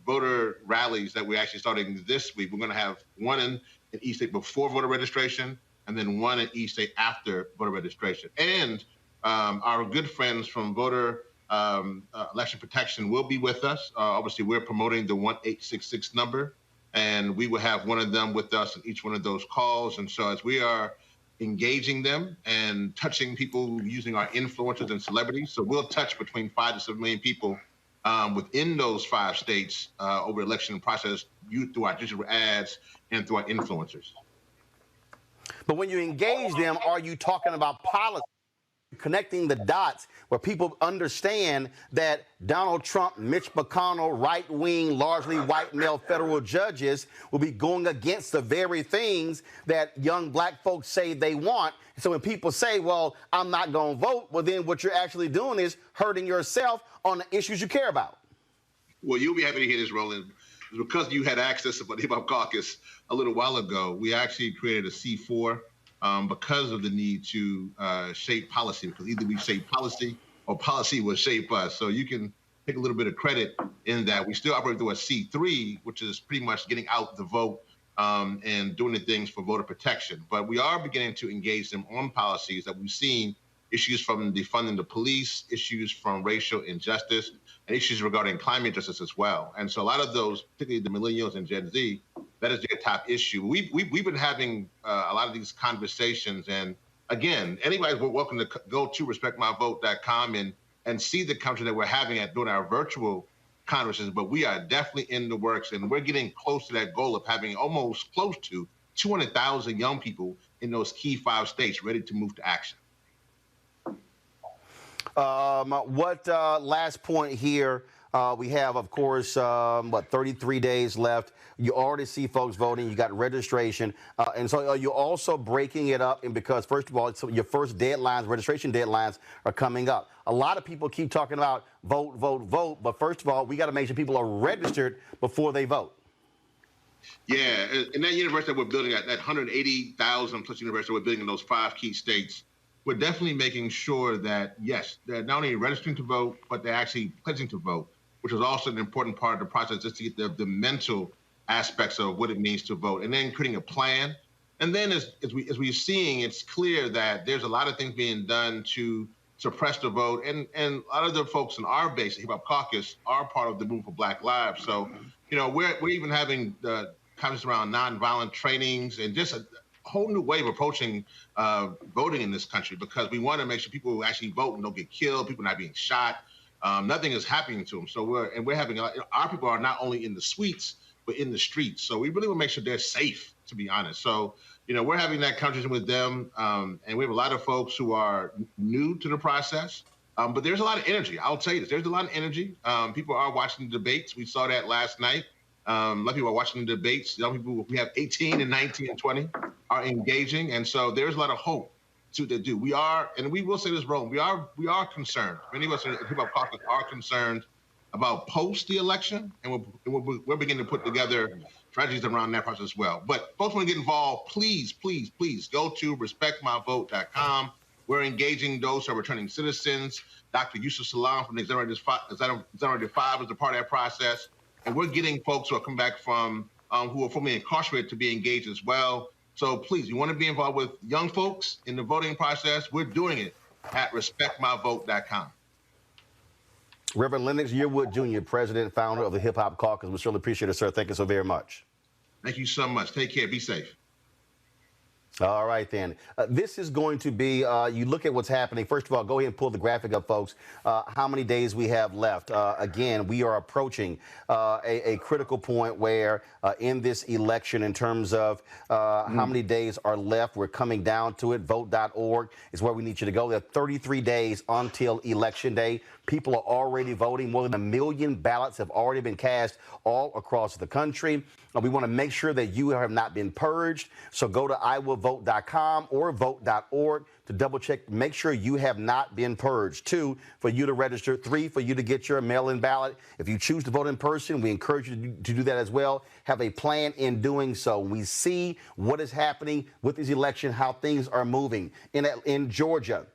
T: voter rallies that we're actually starting this week. We're going to have one in each state before voter registration, and then one in each state after voter registration. And our good friends from Voter Election Protection will be with us. Obviously, we're promoting the 1866 number, and we will have one of them with us in each one of those calls. And so as we are engaging them and touching people using our influencers and celebrities, so we'll touch between 5 to 7 million people within those 5 states over the election process through our digital ads and through our influencers.
A: But when you engage them, are you talking about policy? Connecting the dots where people understand that Donald Trump, Mitch McConnell, right-wing, largely white male federal judges will be going against the very things that young black folks say they want. So when people say, well, I'm not going to vote, well, then what you're actually doing is hurting yourself on the issues you care about.
T: Well, you'll be happy to hear this, Roland. Because you had access to the Hip Hop Caucus a little while ago, we actually created a C4 because of the need to shape policy, because either we shape policy or policy will shape us. So you can take a little bit of credit in that. We still operate through a C3, which is pretty much getting out the vote and doing the things for voter protection. But we are beginning to engage them on policies that we've seen, issues from defunding the police, issues from racial injustice, and issues regarding climate justice as well. And so a lot of those, particularly the millennials and Gen Z, that is their top issue. We've been having a lot of these conversations. And again, anybody's welcome to go to respectmyvote.com and see the conversation that we're having during our virtual congresses, but we are definitely in the works, and we're getting close to that goal of having almost close to 200,000 young people in those key 5 states ready to move to action.
A: Last point here? We have, of course, 33 days left. You already see folks voting. You got registration. And so you're also breaking it up. And because, first of all, your first deadlines, registration deadlines are coming up. A lot of people keep talking about vote, vote, vote. But first of all, we got to make sure people are registered before they vote.
T: Yeah, and that university that we're building, that 180,000 plus university we're building in those 5 key states, we're definitely making sure that, yes, they're not only registering to vote, but they're actually pledging to vote, which is also an important part of the process, just to get the mental aspects of what it means to vote, and then creating a plan. And then as we're seeing, it's clear that there's a lot of things being done to suppress the vote, and a lot of the folks in our base, the Hip Hop Caucus, are part of the Move for Black Lives. So, we're even having the conversations around nonviolent trainings and just a whole new way of approaching voting in this country, because we want to make sure people who actually vote and don't get killed, people not being shot, nothing is happening to them. So we're having our people are not only in the suites but in the streets. So we really want to make sure they're safe, to be honest. So we're having that conversation with them, and we have a lot of folks who are new to the process. But there's a lot of energy. I'll tell you this: there's a lot of energy. People are watching the debates. We saw that last night. A lot of people are watching the debates. Young people, we have 18 and 19 and 20 are engaging, and so there's a lot of hope to do. We are, and we will say this, Roland, we are concerned. Many of us in the Hip Hop Caucus are concerned about post the election, and we're beginning to put together strategies around that process as well. But folks want to get involved, please, please, please go to respectmyvote.com. We're engaging those who are returning citizens. Dr. Yusuf Salam from the Exonerated 5 is a part of that process. And we're getting folks who are coming back from who are formerly incarcerated to be engaged as well. So please, you want to be involved with young folks in the voting process, we're doing it at respectmyvote.com.
A: Reverend Lennox Yearwood Jr., President and founder of the Hip Hop Caucus. We surely appreciate it, sir. Thank you so very much.
T: Thank you so much. Take care. Be safe.
A: All right, then. This is going to be, you look at what's happening. First of all, go ahead and pull the graphic up, folks. How many days we have left. Again, we are approaching a critical point where in this election, in terms of how many days are left, we're coming down to it. Vote.org is where we need you to go. There are 33 days until Election Day. People are already voting. More than 1 million ballots have already been cast all across the country. We want to make sure that you have not been purged. So go to iwillvote.com or vote.org to double check. Make sure you have not been purged. 2, for you to register. 3, for you to get your mail-in ballot. If you choose to vote in person, we encourage you to do that as well. Have a plan in doing so. We see what is happening with this election, how things are moving. In Georgia,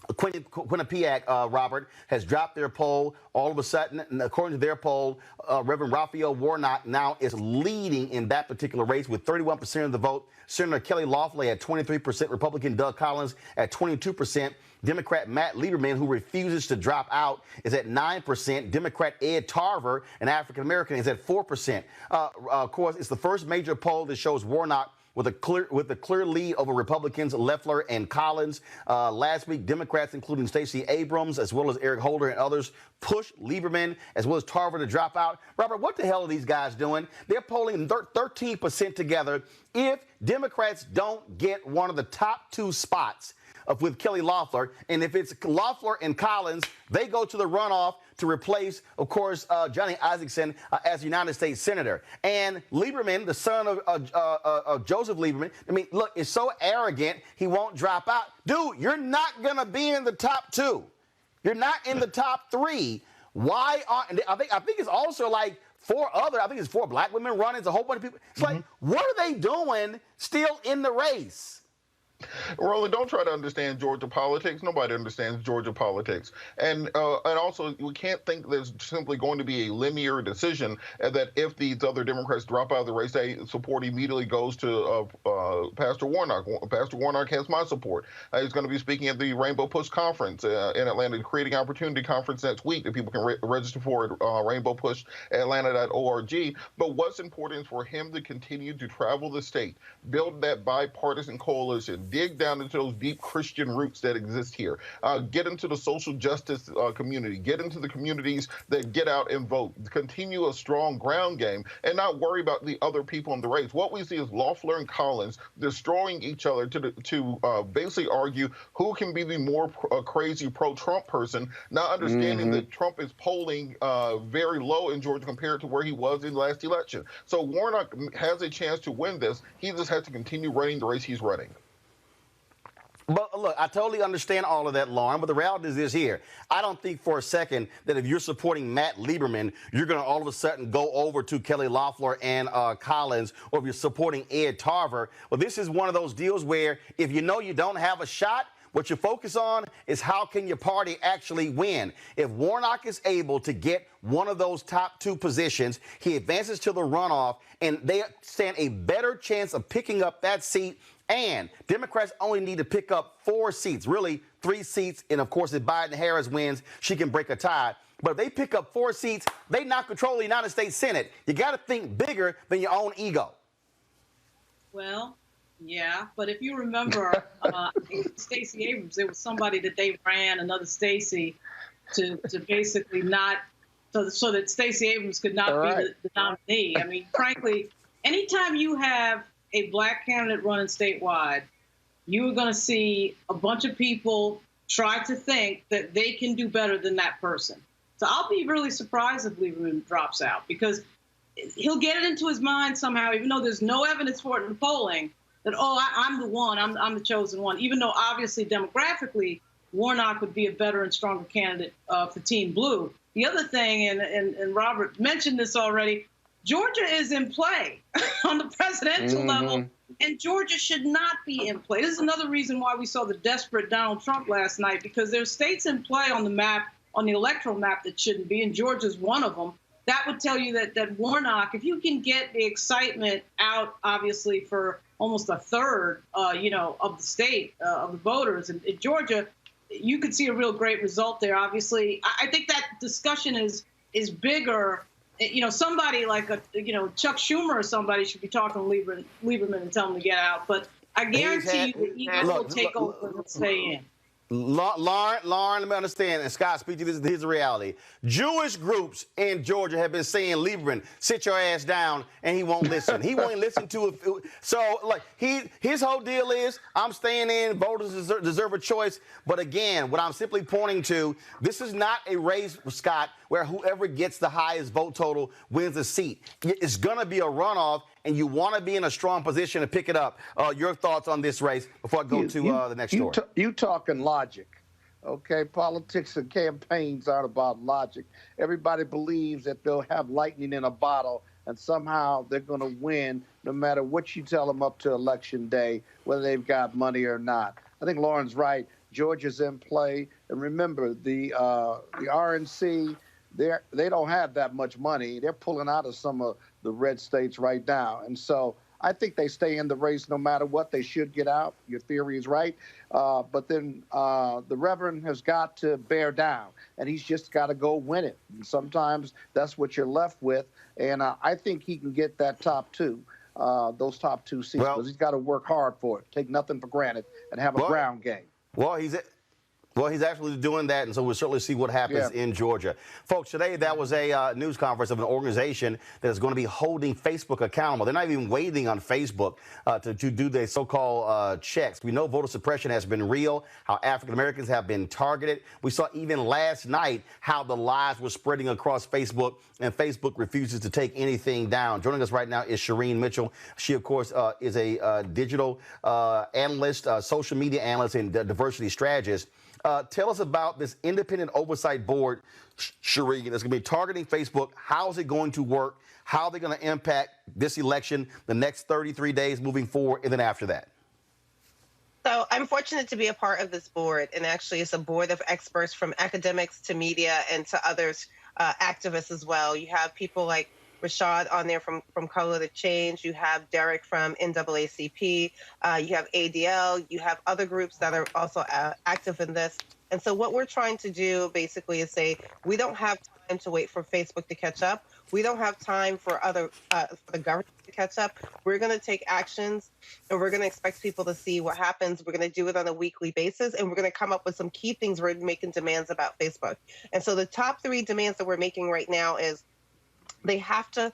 A: Quinnipiac, Robert, has dropped their poll all of a sudden. And according to their poll, Reverend Raphael Warnock now is leading in that particular race with 31% of the vote. Senator Kelly Loeffler at 23%, Republican Doug Collins at 22%. Democrat Matt Lieberman, who refuses to drop out, is at 9%. Democrat Ed Tarver, an African-American, is at 4%. Of course, it's the first major poll that shows Warnock with a clear lead over Republicans Loeffler and Collins. Last week, Democrats, including Stacey Abrams, as well as Eric Holder and others, pushed Lieberman as well as Tarver to drop out. Robert, what the hell are these guys doing? They're polling 13% together. If Democrats don't get one of the top 2 spots with Kelly Loeffler, and if it's Loeffler and Collins, they go to the runoff to replace, of course, Johnny Isaacson as United States Senator. And Lieberman, the son of Joseph Lieberman, I mean, look, is so arrogant, he won't drop out. Dude, you're not going to be in the top 2. You're not in the top 3. Why aren't, I think it's also like 4 other, I think it's 4 black women running, it's a whole bunch of people. It's like, what are they doing still in the race?
Q: Roland, don't try to understand Georgia politics. Nobody understands Georgia politics. And also, we can't think there's simply going to be a linear decision that if these other Democrats drop out of the race, support immediately goes to Pastor Warnock. Pastor Warnock has my support. He's going to be speaking at the Rainbow Push Conference in Atlanta, Creating Opportunity Conference next week that people can register for at rainbowpushatlanta.org. But what's important is for him to continue to travel the state, build that bipartisan coalition, dig down into those deep Christian roots that exist here. Get into the social justice community. Get into the communities that get out and vote. Continue a strong ground game and not worry about the other people in the race. What we see is Loeffler and Collins destroying each other to basically argue who can be the more crazy pro-Trump person, not understanding that Trump is polling very low in Georgia compared to where he was in the last election. So Warnock has a chance to win this. He just has to continue running the race he's running.
A: But look, I totally understand all of that, Lauren, but the reality is this here. I don't think for a second that if you're supporting Matt Lieberman, you're going to all of a sudden go over to Kelly Loeffler and Collins, or if you're supporting Ed Tarver. Well, this is one of those deals where if you know you don't have a shot, what you focus on is how can your party actually win. If Warnock is able to get one of those top two positions, he advances to the runoff, and they stand a better chance of picking up that seat. And Democrats only need to pick up 4 seats, really 3 seats. And, of course, if Biden-Harris wins, she can break a tie. But if they pick up 4 seats, they not control the United States Senate. You got to think bigger than your own ego.
P: Well, yeah, but if you remember, Stacey Abrams, there was somebody that they ran, another Stacey, to basically not, so that Stacey Abrams could not be the nominee. I mean, frankly, anytime you have a black candidate running statewide, you are going to see a bunch of people try to think that they can do better than that person. So I'll be really surprised if Lieberman drops out, because he'll get it into his mind somehow, even though there's no evidence for it in the polling, that, I'm the one, I'm the chosen one, even though obviously demographically Warnock would be a better and stronger candidate for Team Blue. The other thing, and Robert mentioned this already, Georgia is in play on the presidential level, and Georgia should not be in play. This is another reason why we saw the desperate Donald Trump last night, because there's states in play on the map, on the electoral map, that shouldn't be, and Georgia's one of them. That would tell you that Warnock, if you can get the excitement out, obviously, for almost a third, of the state, of the voters in Georgia, you could see a real great result there, obviously. I think that discussion is bigger. Somebody like Chuck Schumer or somebody should be talking to Lieberman and tell him to get out. But I guarantee you that he will take over and stay in.
A: Lauren, let me understand, and Scott, speak to this. Here's the reality. Jewish groups in Georgia have been saying, Lieberman, sit your ass down, and he won't listen. He won't listen to it. So, like, his whole deal is, I'm staying in, voters deserve a choice. But again, what I'm simply pointing to, this is not a race, Scott, where whoever gets the highest vote total wins a seat. It's going to be a runoff, and you want to be in a strong position to pick it up. Your thoughts on this race before I go to the next story.
S: You talking logic, okay? Politics and campaigns aren't about logic. Everybody believes that they'll have lightning in a bottle and somehow they're going to win no matter what you tell them up to Election Day, whether they've got money or not. I think Lauren's right. Georgia's in play. And remember, the RNC, they don't have that much money. They're pulling out of some of the red states right now. And so I think they stay in the race no matter what. They should get out. Your theory is right. But then the Reverend has got to bear down, and he's just got to go win it. And sometimes that's what you're left with. And I think he can get that top two, those top 2 seats, because he's got to work hard for it, take nothing for granted, and have a ground game.
A: Well, he's actually doing that, and so we'll certainly see what happens in Georgia. Folks, today that was a news conference of an organization that is going to be holding Facebook accountable. They're not even waiting on Facebook to do their so-called checks. We know voter suppression has been real, how African Americans have been targeted. We saw even last night how the lies were spreading across Facebook, and Facebook refuses to take anything down. Joining us right now is Shireen Mitchell. She, of course, is a digital analyst, social media analyst, and diversity strategist. Tell us about this independent oversight board, Shireen, that's going to be targeting Facebook. How is it going to work? How are they going to impact this election, the next 33 days moving forward, and then after that?
U: So I'm fortunate to be a part of this board, and actually it's a board of experts from academics to media and to others, activists as well. You have people like Rashad on there from Color to Change. You have Derek from NAACP. You have ADL. You have other groups that are also active in this. And so what we're trying to do basically is say, we don't have time to wait for Facebook to catch up. We don't have time for for the government to catch up. We're going to take actions, and we're going to expect people to see what happens. We're going to do it on a weekly basis, and we're going to come up with some key things we're making demands about Facebook. And so the top 3 demands that we're making right now is they have to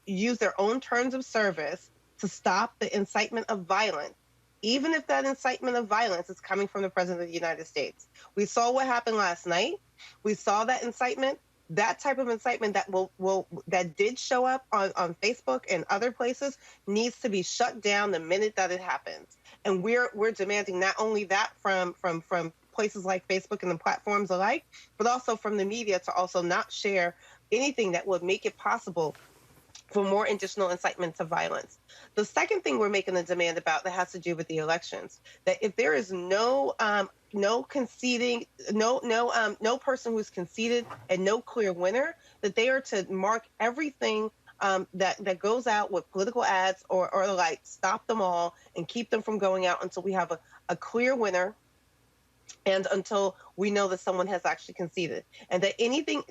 U: use their own terms of service to stop the incitement of violence, even if that incitement of violence is coming from the President of the United States. We saw what happened last night. We saw that incitement. That type of incitement that did show up on Facebook and other places needs to be shut down the minute that it happens. And we're demanding not only that from places like Facebook and the platforms alike, but also from the media to also not share anything that would make it possible for more additional incitement to violence. The second thing we're making a demand about that has to do with the elections, that if there is no conceding, no person who's conceded and no clear winner, that they are to mark everything that goes out with political ads or the like, stop them all and keep them from going out until we have a clear winner, and until we know that someone has actually conceded. And that anything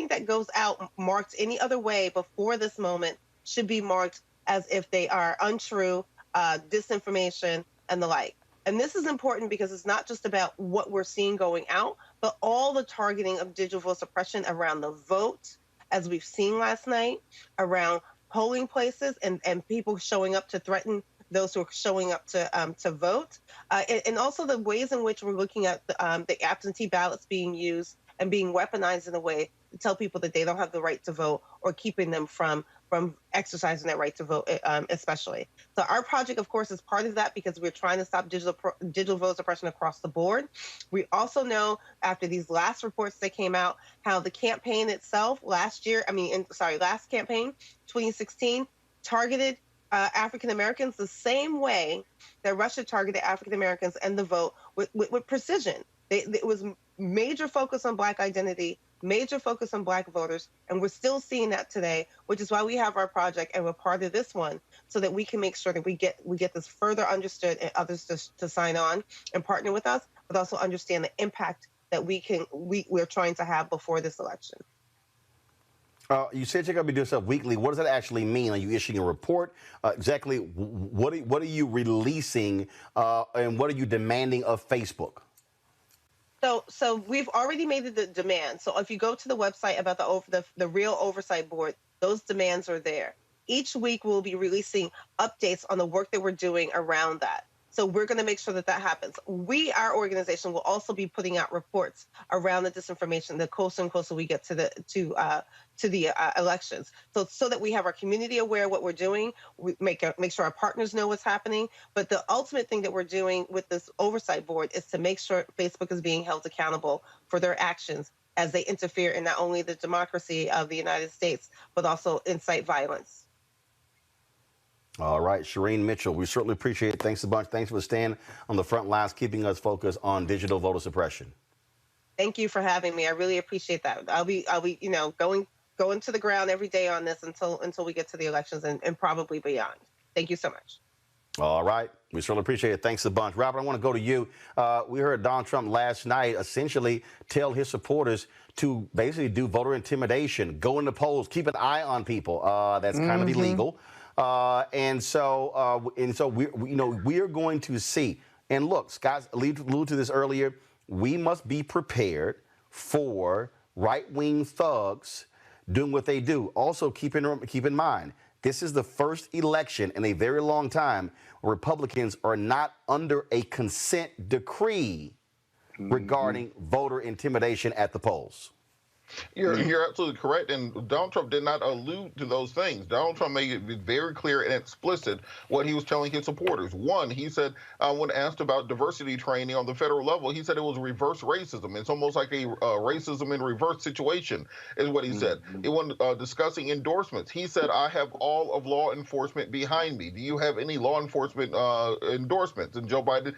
U: that goes out marked any other way before this moment should be marked as if they are untrue, disinformation, and the like. And this is important because it's not just about what we're seeing going out, but all the targeting of digital vote suppression around the vote, as we've seen last night, around polling places and people showing up to threaten those who are showing up to vote, and also the ways in which we're looking at the absentee ballots being used and being weaponized in a way to tell people that they don't have the right to vote, or keeping them from exercising that right to vote, especially. So our project, of course, is part of that because we're trying to stop digital vote suppression across the board. We also know after these last reports that came out how the campaign itself last campaign, 2016, targeted African Americans the same way that Russia targeted African Americans and the vote with precision. It was major focus on Black identity, major focus on Black voters, and we're still seeing that today, which is why we have our project and we're part of this one, so that we can make sure that we get this further understood and others to sign on and partner with us, but also understand the impact that we're trying to have before this election.
A: You said you're going to be doing stuff weekly. What does that actually mean? Are you issuing a report? Exactly what are you releasing, and what are you demanding of Facebook?
U: So we've already made the demand. So if you go to the website about the real oversight board, those demands are there. Each week we'll be releasing updates on the work that we're doing around that. So we're going to make sure that happens. Our organization, will also be putting out reports around the disinformation the closer and closer we get to the elections. So that we have our community aware of what we're doing, we make sure our partners know what's happening. But the ultimate thing that we're doing with this oversight board is to make sure Facebook is being held accountable for their actions as they interfere in not only the democracy of the United States, but also incite violence.
A: All right, Shireen Mitchell, we certainly appreciate it. Thanks a bunch. Thanks for staying on the front lines, keeping us focused on digital voter suppression.
U: Thank you for having me. I really appreciate that. I'll be going to the ground every day on this until we get to the elections and probably beyond. Thank you so much.
A: All right. We certainly appreciate it. Thanks a bunch. Robert, I want to go to you. We heard Donald Trump last night essentially tell his supporters to basically do voter intimidation, go in the polls, keep an eye on people. That's kind of illegal. And so we are going to see. And look, Scott alluded to this earlier. We must be prepared for right-wing thugs doing what they do. Also, keep in mind, this is the first election in a very long time where Republicans are not under a consent decree regarding voter intimidation at the polls.
Q: You're absolutely correct, and Donald Trump did not allude to those things. Donald Trump made it very clear and explicit what he was telling his supporters. One, he said, when asked about diversity training on the federal level, he said it was reverse racism. It's almost like a racism in reverse situation, is what he said. When discussing endorsements, he said, I have all of law enforcement behind me. Do you have any law enforcement endorsements? And Joe Biden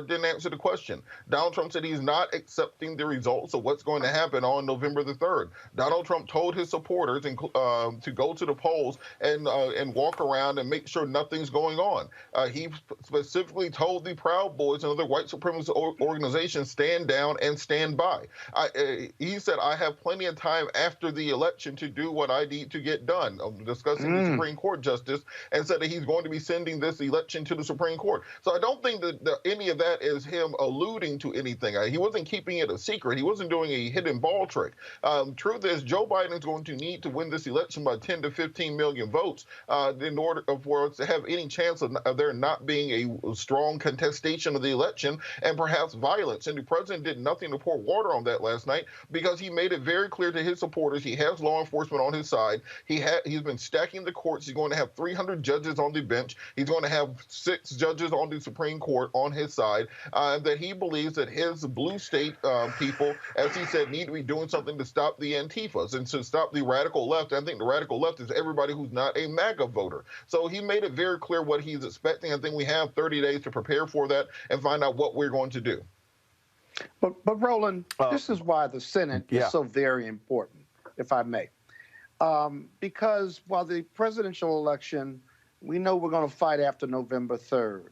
Q: didn't answer the question. Donald Trump said he's not accepting the results of what's going to happen on November November the 3rd. Donald Trump told his supporters to go to the polls and walk around and make sure nothing's going on. He specifically told the Proud Boys and other white supremacist organizations, stand down and stand by. He said, I have plenty of time after the election to do what I need to get done, discussing the Supreme Court justice, and said that he's going to be sending this election to the Supreme Court. So I don't think that any of that is him alluding to anything. He wasn't keeping it a secret. He wasn't doing a hidden ball trick. Truth is, Joe Biden is going to need to win this election by 10 to 15 million votes in order for us to have any chance of there not being a strong contestation of the election and perhaps violence. And the president did nothing to pour water on that last night because he made it very clear to his supporters he has law enforcement on his side. He's been stacking the courts. He's going to have 300 judges on the bench. He's going to have 6 judges on the Supreme Court on his side. That he believes that his blue state people, as he said, need to be doing something to stop the Antifas and to stop the radical left. I think the radical left is everybody who's not a MAGA voter. So he made it very clear what he's expecting. I think we have 30 days to prepare for that and find out what we're going to do.
S: But Roland, this is why the Senate is so very important, if I may. Because while the presidential election, we know we're going to fight after November 3rd.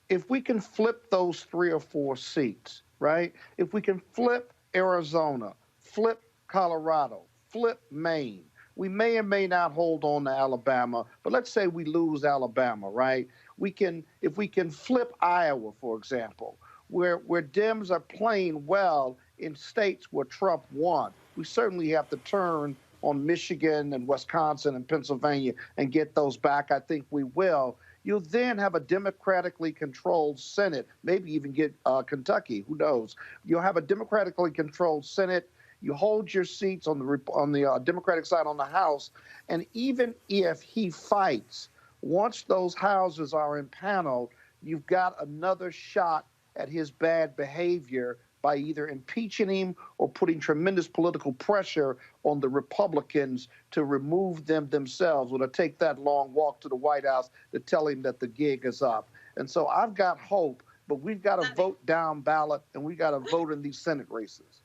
S: If we can flip those 3 or 4 seats, right? If we can flip Arizona, flip Colorado, flip Maine, we may or may not hold on to Alabama, but let's say we lose Alabama, right? If we can flip Iowa, for example, where Dems are playing well in states where Trump won, we certainly have to turn on Michigan and Wisconsin and Pennsylvania and get those back. I think we will. You'll then have a democratically controlled Senate, maybe even get Kentucky, who knows. You'll have a democratically controlled Senate. You hold your seats on the Democratic side on the House, and even if he fights, once those houses are impaneled, you've got another shot at his bad behavior by either impeaching him or putting tremendous political pressure on the Republicans to remove them themselves or to take that long walk to the White House to tell him that the gig is up. And so I've got hope, but we've got to vote down ballot and we've got to vote in these Senate races.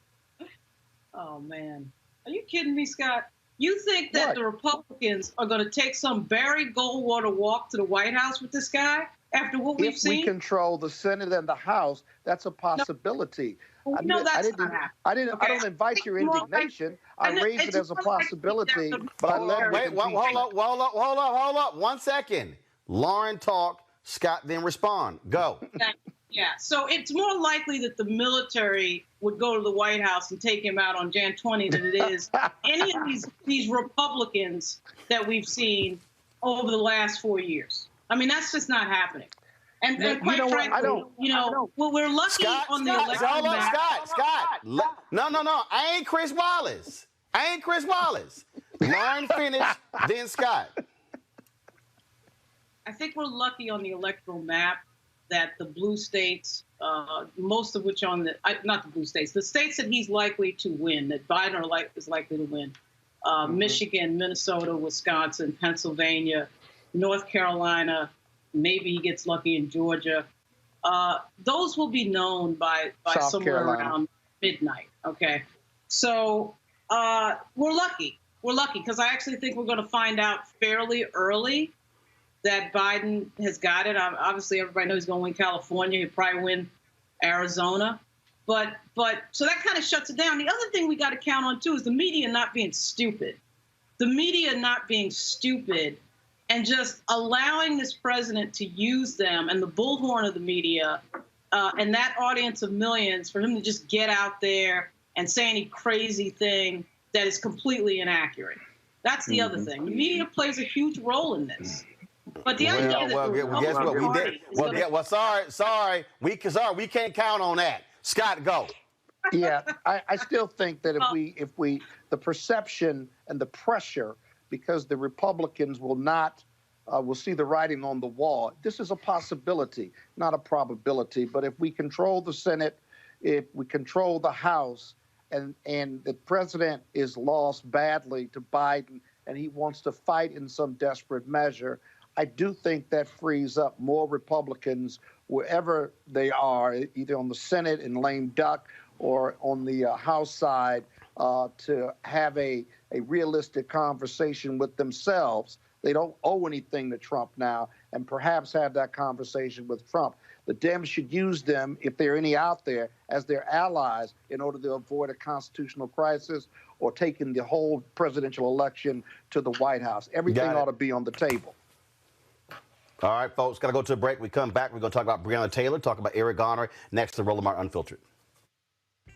P: Oh, man. Are you kidding me, Scott? You think that the Republicans are going to take some Barry Goldwater walk to the White House with this guy? After what we've seen?
S: If we control the Senate and the House, that's a possibility.
P: No, that's not happening.
S: I don't invite your indignation. I raise it as a possibility, but I let
A: hold up. 1 second. Lauren talk, Scott then respond. Go.
P: Yeah, so it's more likely that the military would go to the White House and take him out on Jan 20 than it is any of these Republicans that we've seen over the last 4 years. I mean, that's just not happening. And quite frankly, we're lucky on the election.
A: Hold up, Scott. No. I ain't Chris Wallace. Lauren finished, then Scott.
P: I think we're lucky on the electoral map that the blue states, most of which not the blue states, the states that he's likely to win, that Biden is likely to win, Michigan, Minnesota, Wisconsin, Pennsylvania, North Carolina, maybe he gets lucky in Georgia. Those will be known by somewhere around midnight. Okay, so we're lucky. We're lucky because I actually think we're going to find out fairly early that Biden has got it. Obviously, everybody knows he's going to win California. He'll probably win Arizona. But so that kind of shuts it down. The other thing we got to count on, too, is the media not being stupid. The media not being stupid and just allowing this president to use them and the bullhorn of the media and that audience of millions for him to just get out there and say any crazy thing that is completely inaccurate. That's the other thing. The media plays a huge role in this. But the idea that
A: guess what we did? Sorry, we can't count on that. Scott, go.
S: Yeah, I still think that if we the perception and the pressure, because the Republicans will see the writing on the wall. This is a possibility, not a probability. But if we control the Senate, if we control the House, and the president is lost badly to Biden, and he wants to fight in some desperate measure, I do think that frees up more Republicans wherever they are, either on the Senate in lame duck or on the House side, to have a realistic conversation with themselves. They don't owe anything to Trump now, and perhaps have that conversation with Trump. The Dems should use them, if there are any out there, as their allies in order to avoid a constitutional crisis or taking the whole presidential election to the White House. Everything ought to be on the table.
A: All right, folks, got to go to a break. We come back, we're going to talk about Breonna Taylor, talk about Eric Garner, next to Roland Martin Unfiltered.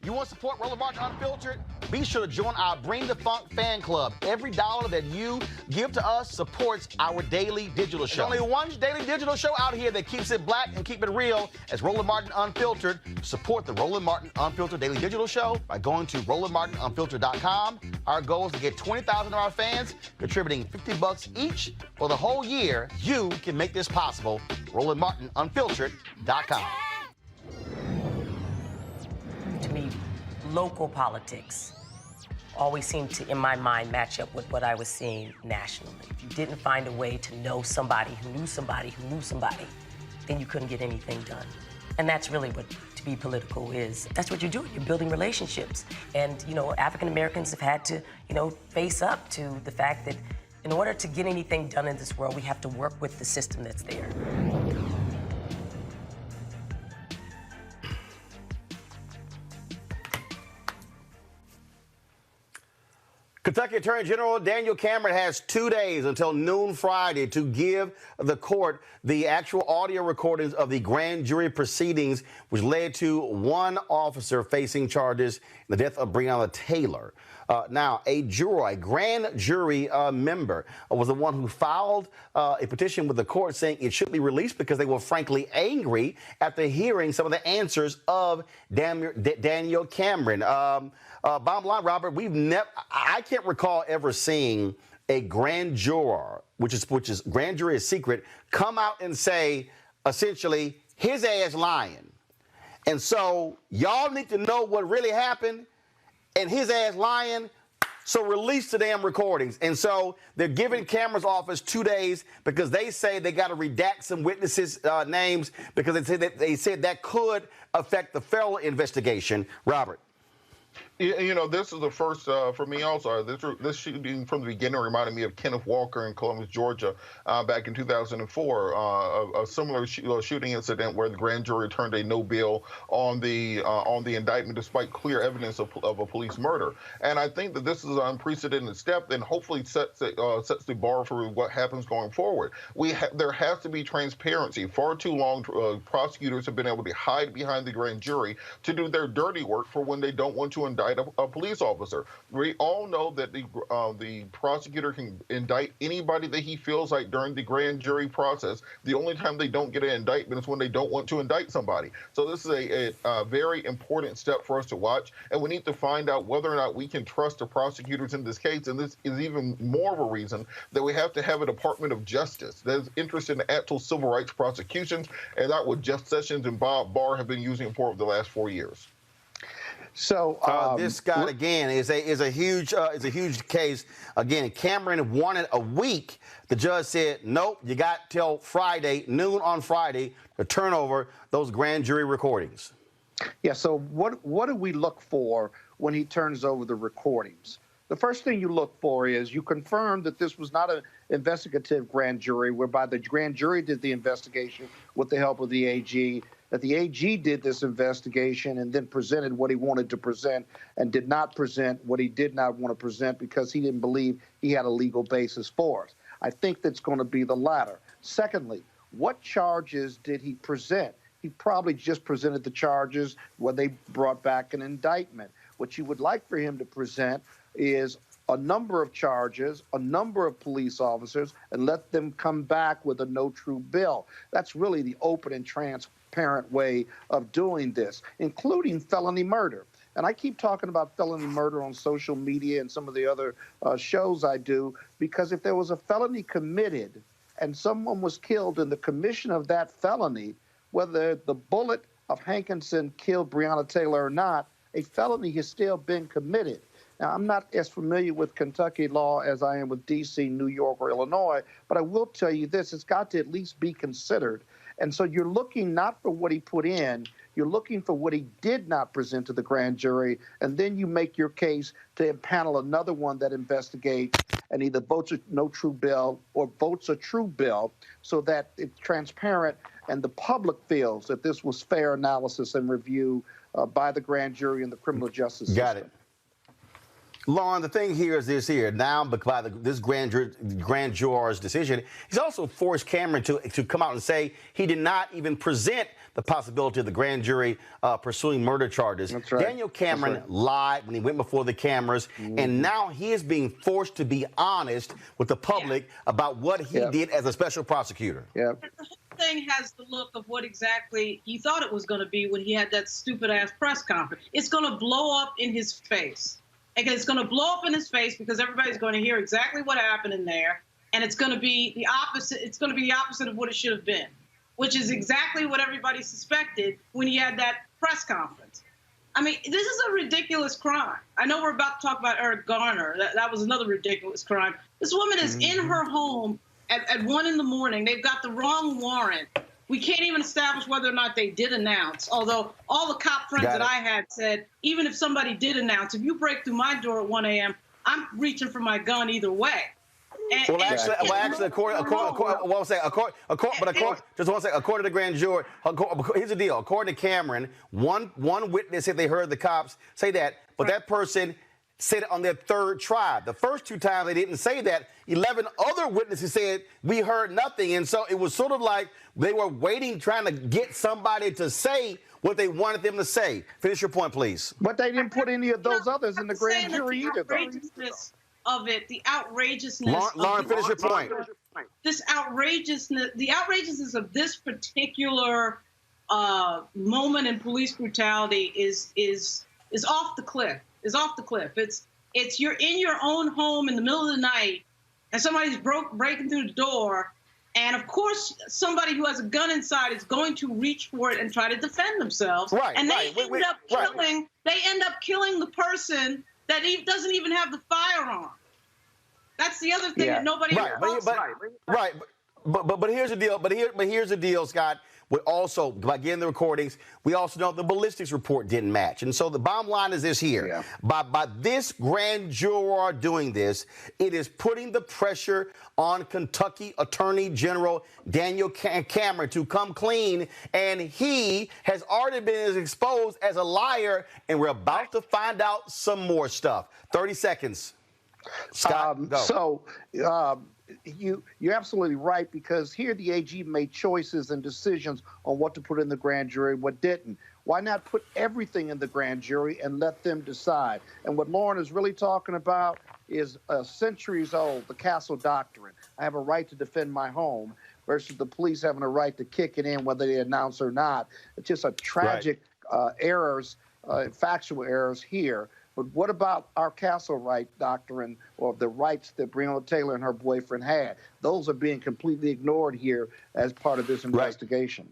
A: You want to support Roland Martin Unfiltered? Be sure to join our Bring the Funk fan club. Every dollar that you give to us supports our daily digital show. There's only one daily digital show out here that keeps it black and keep it real as Roland Martin Unfiltered. Support the Roland Martin Unfiltered daily digital show by going to RolandMartinUnfiltered.com. Our goal is to get 20,000 of our fans contributing $50 each for the whole year. You can make this possible. RolandMartinUnfiltered.com.
B: To me, local politics always seemed to, in my mind, match up with what I was seeing nationally. If you didn't find a way to know somebody who knew somebody who knew somebody, then you couldn't get anything done. And that's really what to be political is. That's what you're doing. You're building relationships. And, you know, African Americans have had to, you know, face up to the fact that in order to get anything done in this world, we have to work with the system that's there.
A: Kentucky Attorney General Daniel Cameron has 2 days until noon Friday to give the court the actual audio recordings of the grand jury proceedings, which led to one officer facing charges in the death of Breonna Taylor. Now, a grand jury member was the one who filed a petition with the court saying it should be released because they were frankly angry after hearing some of the answers of Daniel Cameron. Bottom line, Robert, I can't recall ever seeing a grand juror, which is grand jury is secret, come out and say, essentially, his ass lying. And so y'all need to know what really happened, and his ass lying, so release the damn recordings. And so they're giving Cameron's office 2 days because they say they got to redact some witnesses' names because they said that could affect the federal investigation. Robert.
Q: You know, this is the first for me also. This shooting from the beginning reminded me of Kenneth Walker in Columbus, Georgia, back in 2004. A similar shooting incident where the grand jury turned a no bill on the indictment despite clear evidence of a police murder. And I think that this is an unprecedented step and hopefully sets the bar for what happens going forward. There has to be transparency. Far too long, prosecutors have been able to hide behind the grand jury to do their dirty work for when they don't want to indict a police officer. We all know that the prosecutor can indict anybody that he feels like during the grand jury process. The only time they don't get an indictment is when they don't want to indict somebody. So this is a very important step for us to watch, and we need to find out whether or not we can trust the prosecutors in this case. And this is even more of a reason that we have to have a Department of Justice that is interested in actual civil rights prosecutions, and not what Jeff Sessions and Bob Barr have been using for over the last 4 years.
S: So
A: this guy again is a huge case. Again, Cameron wanted a week. The judge said, nope, you got till Friday, noon on Friday, to turn over those grand jury recordings.
S: Yeah. So what do we look for when he turns over the recordings? The first thing you look for is you confirm that this was not an investigative grand jury, whereby the grand jury did the investigation with the help of the AG, that the AG did this investigation and then presented what he wanted to present and did not present what he did not want to present because he didn't believe he had a legal basis for it. I think that's going to be the latter. Secondly, what charges did he present? He probably just presented the charges when they brought back an indictment. What you would like for him to present is a number of charges, a number of police officers, and let them come back with a no true bill. That's really the open and transparent way of doing this, including felony murder. And I keep talking about felony murder on social media and some of the other shows I do, because if there was a felony committed and someone was killed in the commission of that felony, whether the bullet of Hankinson killed Breonna Taylor or not, a felony has still been committed. Now, I'm not as familiar with Kentucky law as I am with D.C., New York, or Illinois, but I will tell you this, it's got to at least be considered. And so you're looking not for what he put in, you're looking for what he did not present to the grand jury, and then you make your case to impanel another one that investigates and either votes a no true bill or votes a true bill so that it's transparent and the public feels that this was fair analysis and review by the grand jury and the criminal justice system.
A: Got it. Lauren, the thing here is this here. Now, by this grand juror's decision, he's also forced Cameron to come out and say he did not even present the possibility of the grand jury pursuing murder charges.
S: That's right.
A: Daniel Cameron lied when he went before the cameras, and now he is being forced to be honest with the public about what he did as a special prosecutor.
S: Yeah.
P: The whole thing has the look of what exactly he thought it was going to be when he had that stupid-ass press conference. It's going to blow up in his face. And it's going to blow up in his face because everybody's going to hear exactly what happened in there, and it's going to be the opposite. It's going to be the opposite of what it should have been, which is exactly what everybody suspected when he had that press conference. I mean, this is a ridiculous crime. I know we're about to talk about Eric Garner. That was another ridiculous crime. This woman is in her home at 1 in the morning. They've got the wrong warrant. We can't even establish whether or not they did announce, although all the cop friends that I had said, even if somebody did announce, if you break through my door at 1 a.m., I'm reaching for my gun either way.
A: According to the grand jury, here's the deal. According to Cameron, one witness said they heard the cops say that, but that person said it on their third try. The first 2 times they didn't say that. 11 other witnesses said we heard nothing, and so it was sort of like they were waiting, trying to get somebody to say what they wanted them to say. Finish your point, please.
S: But they didn't put any of those others in the grand jury either.
P: The outrageousness.
A: Lauren, finish your point.
P: This outrageousness, the outrageousness of this particular moment in police brutality is off the cliff. Is off the cliff. It's you're in your own home in the middle of the night, and somebody's breaking through the door, and of course somebody who has a gun inside is going to reach for it and try to defend themselves.
A: Right.
P: And they end up killing the person that doesn't even have the firearm. That's the other thing that nobody talks about.
A: Right. But here's the deal. But here's the deal, Scott. We also, by getting the recordings, we also know the ballistics report didn't match. And so the bottom line is this here. Yeah. By this grand juror doing this, it is putting the pressure on Kentucky Attorney General Daniel Cameron to come clean. And he has already been exposed as a liar. And we're about to find out some more stuff. 30 seconds. Scott, go.
S: You're absolutely right, because here the AG made choices and decisions on what to put in the grand jury, what didn't. Why not put everything in the grand jury and let them decide? And what Lauren is really talking about is centuries old, the Castle Doctrine. I have a right to defend my home versus the police having a right to kick it in whether they announce or not. It's just a tragic errors, factual errors here. But what about our castle right doctrine, or the rights that Breonna Taylor and her boyfriend had? Those are being completely ignored here as part of this investigation.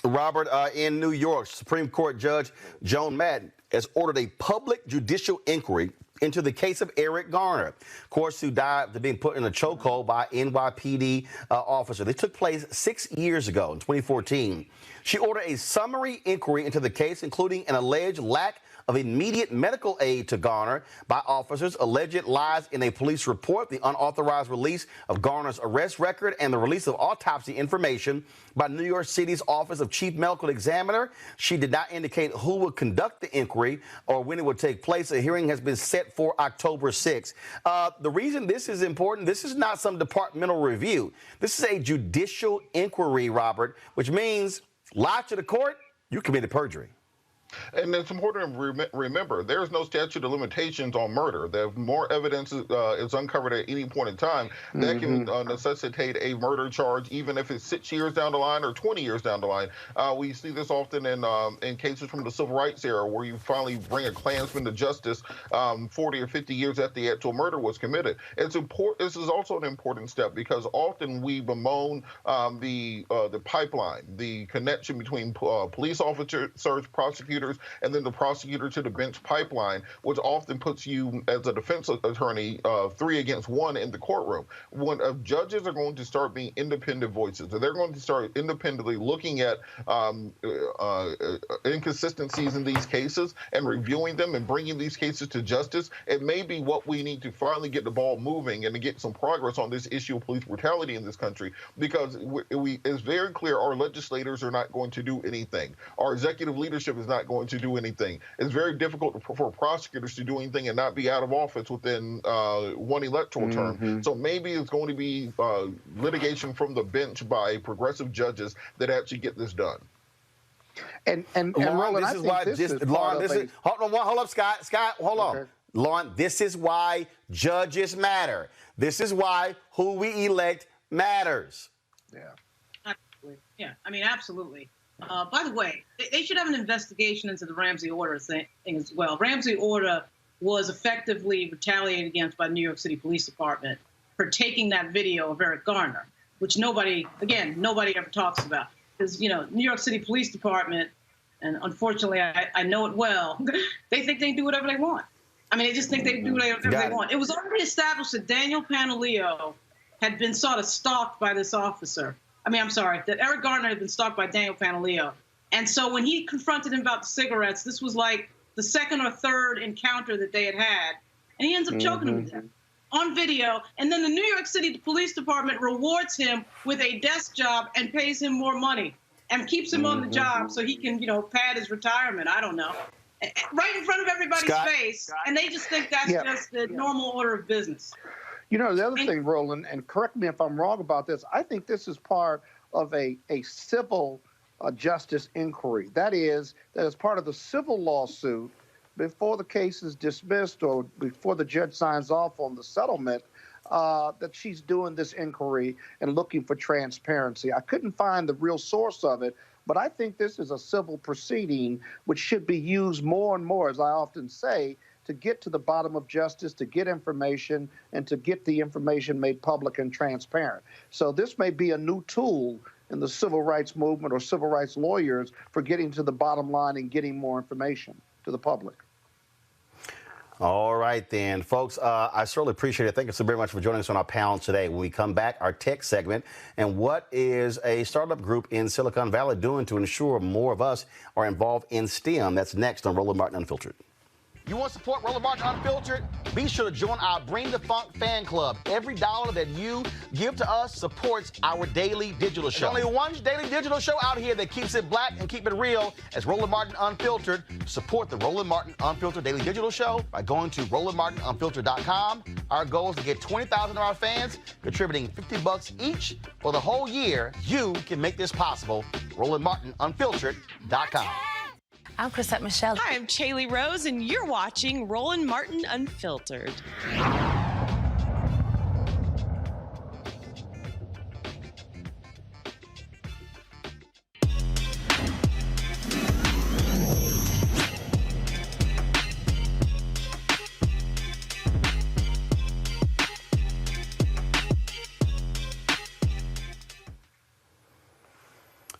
A: Robert, in New York, Supreme Court Judge Joan Madden has ordered a public judicial inquiry into the case of Eric Garner, of course, who died after being put in a chokehold by NYPD officer. They took place 6 years ago in 2014. She ordered a summary inquiry into the case, including an alleged lack of immediate medical aid to Garner by officers, alleged lies in a police report, the unauthorized release of Garner's arrest record, and the release of autopsy information by New York City's Office of Chief Medical Examiner. She did not indicate who would conduct the inquiry or when it would take place. A hearing has been set for October 6th. The reason this is important, this is not some departmental review. This is a judicial inquiry, Robert, which means lie to the court, you committed perjury.
Q: And it's important to remember, there's no statute of limitations on murder. There's more evidence is uncovered at any point in time that can necessitate a murder charge, even if it's 6 years down the line or 20 years down the line. We see this often in cases from the Civil Rights era, where you finally bring a Klansman to justice 40 or 50 years after the actual murder was committed. It's important. This is also an important step, because often we bemoan the pipeline, the connection between police officers, prosecutors, prosecutors and then the prosecutor to the bench pipeline, which often puts you as a defense attorney 3 against 1 in the courtroom. When judges are going to start being independent voices, they're going to start independently looking at inconsistencies in these cases and reviewing them and bringing these cases to justice, it may be what we need to finally get the ball moving and to get some progress on this issue of police brutality in this country, because it's very clear our legislators are not going to do anything. Our executive leadership is not going to do anything. It's very difficult for prosecutors to do anything and not be out of office within 1 electoral term. So maybe it's going to be litigation from the bench by progressive judges that actually get this done.
S: And
A: Lauren,
S: Roland,
A: this is why hold up, Scott, hold on. Lauren, this is why judges matter. This is why who we elect matters.
P: Yeah. Absolutely. Yeah, I mean, absolutely. By the way, they should have an investigation into the Ramsey order thing as well. Ramsey order was effectively retaliated against by the New York City Police Department for taking that video of Eric Garner, which nobody ever talks about. Because, you know, New York City Police Department, and unfortunately I know it well, they think they can do whatever they want. I mean, they just think they can do whatever they want. It was already established that Daniel Pantaleo had been sort of stalked by this officer. I mean, I'm sorry, that Eric Garner had been stalked by Daniel Pantaleo. And so when he confronted him about the cigarettes, this was like the second or third encounter that they had had. And he ends up choking him to death on video. And then the New York City Police Department rewards him with a desk job and pays him more money and keeps him on the job so he can, you know, pad his retirement. I don't know. Right in front of everybody's face. And they just think that's just the normal order of business.
S: You know, the other thing, Roland, and correct me if I'm wrong about this, I think this is part of a civil justice inquiry. That is, that as part of the civil lawsuit, before the case is dismissed or before the judge signs off on the settlement, that she's doing this inquiry and looking for transparency. I couldn't find the real source of it, but I think this is a civil proceeding which should be used more and more, as I often say, to get to the bottom of justice, to get information, and to get the information made public and transparent. So this may be a new tool in the civil rights movement or civil rights lawyers for getting to the bottom line and getting more information to the public.
A: All right, then, folks, I certainly appreciate it. Thank you so very much for joining us on our panel today. When we come back, our tech segment, and what is a startup group in Silicon Valley doing to ensure more of us are involved in STEM? That's next on Roland Martin Unfiltered. You want to support Roland Martin Unfiltered? Be sure to join our Bring the Funk fan club. Every dollar that you give to us supports our daily digital show. There's only one daily digital show out here that keeps it black and keep it real as Roland Martin Unfiltered. Support the Roland Martin Unfiltered daily digital show by going to RolandMartinUnfiltered.com. Our goal is to get 20,000 of our fans contributing $50 each for the whole year. You can make this possible. RolandMartinUnfiltered.com.
F: I'm Chrisette Michelle.
V: Hi, I'm Chaley Rose, and you're watching Roland Martin Unfiltered.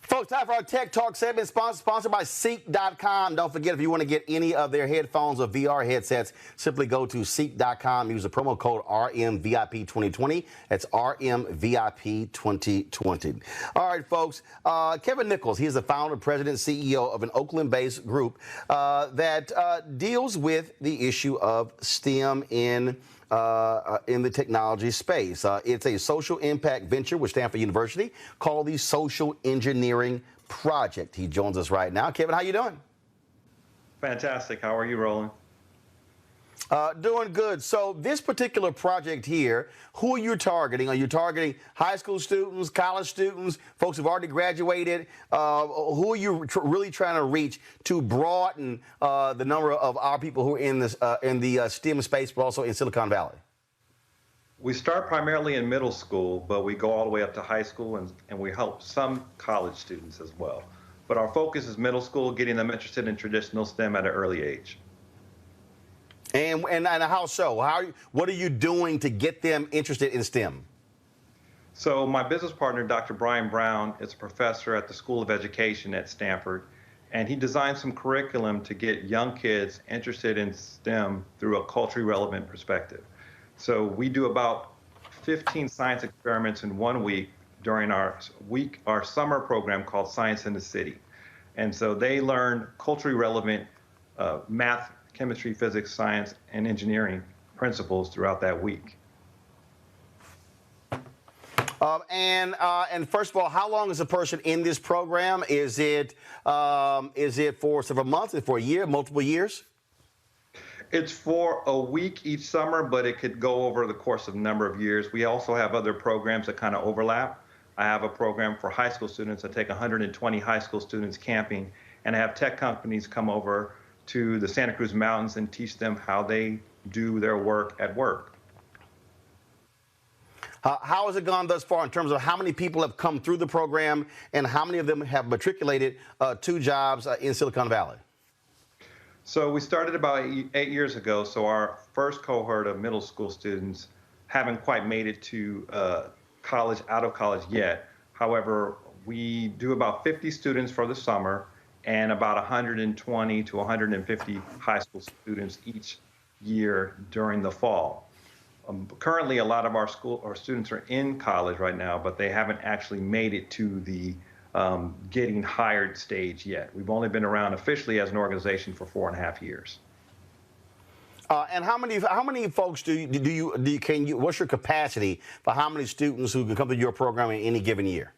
A: Folks, time for our Tech Talk segment, sponsored by Seek.com. Don't forget, if you want to get any of their headphones or VR headsets, simply go to Seek.com. Use the promo code RMVIP2020. That's RMVIP2020. All right, folks. Kevin Nichols, he is the founder, president, CEO of an Oakland-based group that deals with the issue of STEM in the technology space. It's a social impact venture with Stanford University called the Social Engineering Project. He joins us right now. Kevin, how you doing?
W: Fantastic. How are you, Roland?
A: Doing good. So this particular project here, who are you targeting? Are you targeting high school students, college students, folks who've already graduated? Who are you really trying to reach to broaden the number of our people who are in the STEM space, but also in Silicon Valley?
W: We start primarily in middle school, but we go all the way up to high school, and we help some college students as well. But our focus is middle school, getting them interested in traditional STEM at an early age.
A: And how so? What are you doing to get them interested in STEM?
W: So my business partner, Dr. Brian Brown, is a professor at the School of Education at Stanford, And he designed some curriculum to get young kids interested in STEM through a culturally relevant perspective. So we do about 15 science experiments in 1 week during our summer program called Science in the City. And so they learn culturally relevant math, chemistry, physics, science, and engineering principles throughout that week.
A: And first of all, how long is a person in this program? Is it for several months? Is it for a year, multiple years?
W: It's for a week each summer, but it could go over the course of a number of years. We also have other programs that kind of overlap. I have a program for high school students. I take 120 high school students camping, and I have tech companies come over to the Santa Cruz Mountains and teach them how they do their work at work.
A: How has it gone thus far in terms of how many people have come through the program and how many of them have matriculated to jobs in Silicon Valley?
W: So we started about 8 years ago. So our first cohort of middle school students haven't quite made it to college, out of college yet. However, we do about 50 students for the summer and about 120 to 150 high school students each year during the fall. Currently, a lot of our students are in college right now, but they haven't actually made it to the getting hired stage yet. We've only been around officially as an organization for 4.5 years.
A: And how many folks what's your capacity for how many students who can come to your program in any given year?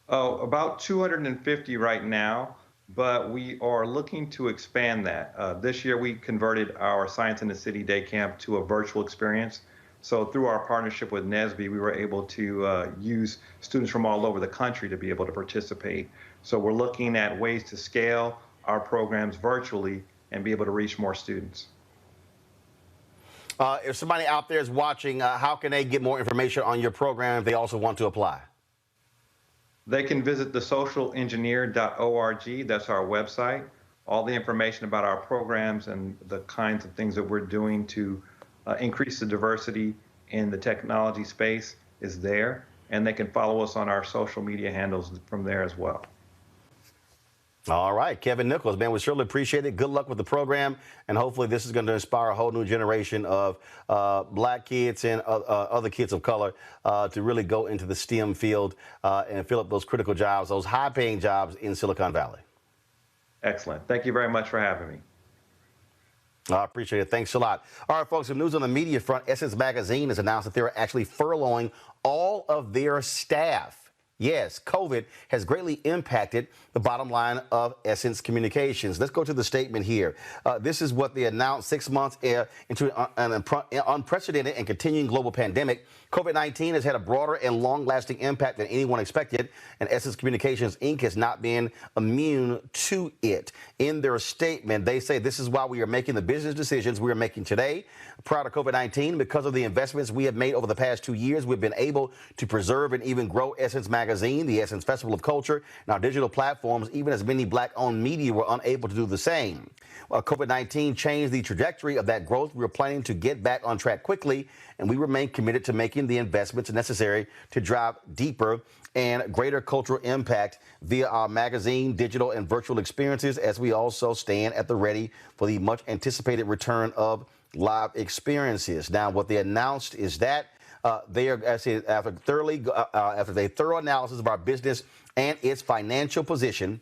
W: Oh, about 250 right now, but we are looking to expand that. This year we converted our Science in the City Day Camp to a virtual experience. So through our partnership with NSBE, we were able to use students from all over the country to be able to participate. So we're looking at ways to scale our programs virtually and be able to reach more students.
A: If somebody out there is watching, how can they get more information on your program if they also want to apply?
W: They can visit thesocialengineer.org. That's our website. All the information about our programs and the kinds of things that we're doing to increase the diversity in the technology space is there. And they can follow us on our social media handles from there as well.
A: All right, Kevin Nichols, man, we surely appreciate it. Good luck with the program, and hopefully this is going to inspire a whole new generation of black kids and other kids of color to really go into the STEM field and fill up those critical jobs, those high-paying jobs in Silicon Valley.
W: Excellent. Thank you very much for having me.
A: I appreciate it. Thanks a lot. All right, folks, some news on the media front. Essence Magazine has announced that they're actually furloughing all of their staff. Yes, COVID has greatly impacted the bottom line of Essence Communications. Let's go to the statement here. This is what they announced 6 months into an unprecedented and continuing global pandemic. COVID-19 has had a broader and long-lasting impact than anyone expected, and Essence Communications, Inc. has not been immune to it. In their statement, they say this is why we are making the business decisions we are making today. Prior to COVID-19, because of the investments we have made over the past 2 years, we've been able to preserve and even grow Essence Magazine, the Essence Festival of Culture, and our digital platforms, even as many black-owned media were unable to do the same. While COVID-19 changed the trajectory of that growth, we are planning to get back on track quickly, and we remain committed to making the investments necessary to drive deeper and greater cultural impact via our magazine, digital, and virtual experiences, as we also stand at the ready for the much-anticipated return of live experiences. Now, what they announced is that they are, after a thorough analysis of our business and its financial position,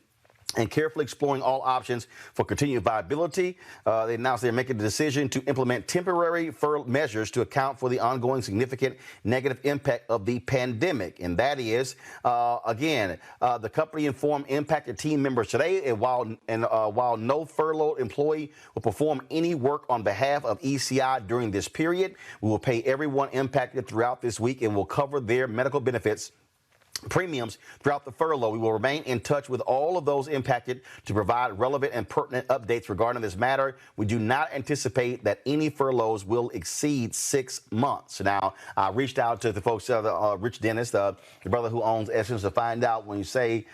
A: and carefully exploring all options for continued viability, they announced they're making the decision to implement temporary measures to account for the ongoing significant negative impact of the pandemic. And that is, the company informed impacted team members today, and while no furloughed employee will perform any work on behalf of ECI during this period, we will pay everyone impacted throughout this week and will cover their medical benefits premiums throughout the furlough. We will remain in touch with all of those impacted to provide relevant and pertinent updates regarding this matter. We do not anticipate that any furloughs will exceed 6 months. Now, I reached out to the folks, Rich Dennis, the brother who owns Essence, to find out when you say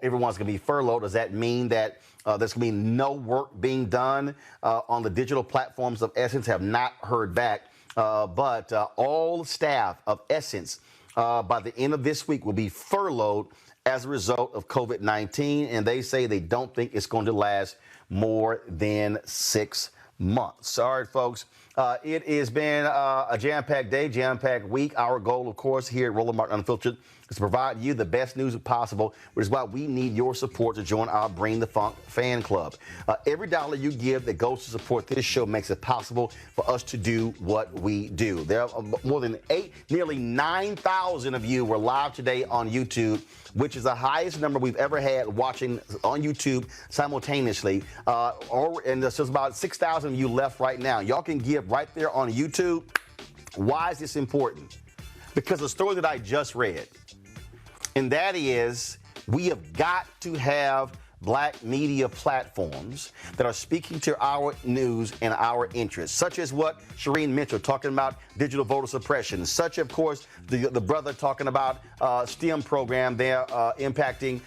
A: everyone's going to be furloughed, does that mean that there's going to be no work being done on the digital platforms of Essence? Have not heard back, but all staff of Essence by the end of this week will be furloughed as a result of COVID-19, and they say they don't think it's going to last more than 6 months. All right, folks. It has been a jam-packed day, jam-packed week. Our goal, of course, here at Roland Martin Unfiltered is to provide you the best news possible, which is why we need your support to join our Bring the Funk fan club. Every dollar you give that goes to support this show makes it possible for us to do what we do. There are more than nearly 9,000 of you were live today on YouTube, which is the highest number we've ever had watching on YouTube simultaneously. And there's about 6,000 of you left right now. Y'all can give right there on YouTube. Why is this important? Because the story that I just read, and that is we have got to have black media platforms that are speaking to our news and our interests, such as what Shireen Mitchell talking about digital voter suppression, such, of course, the brother talking about STEM program there impacting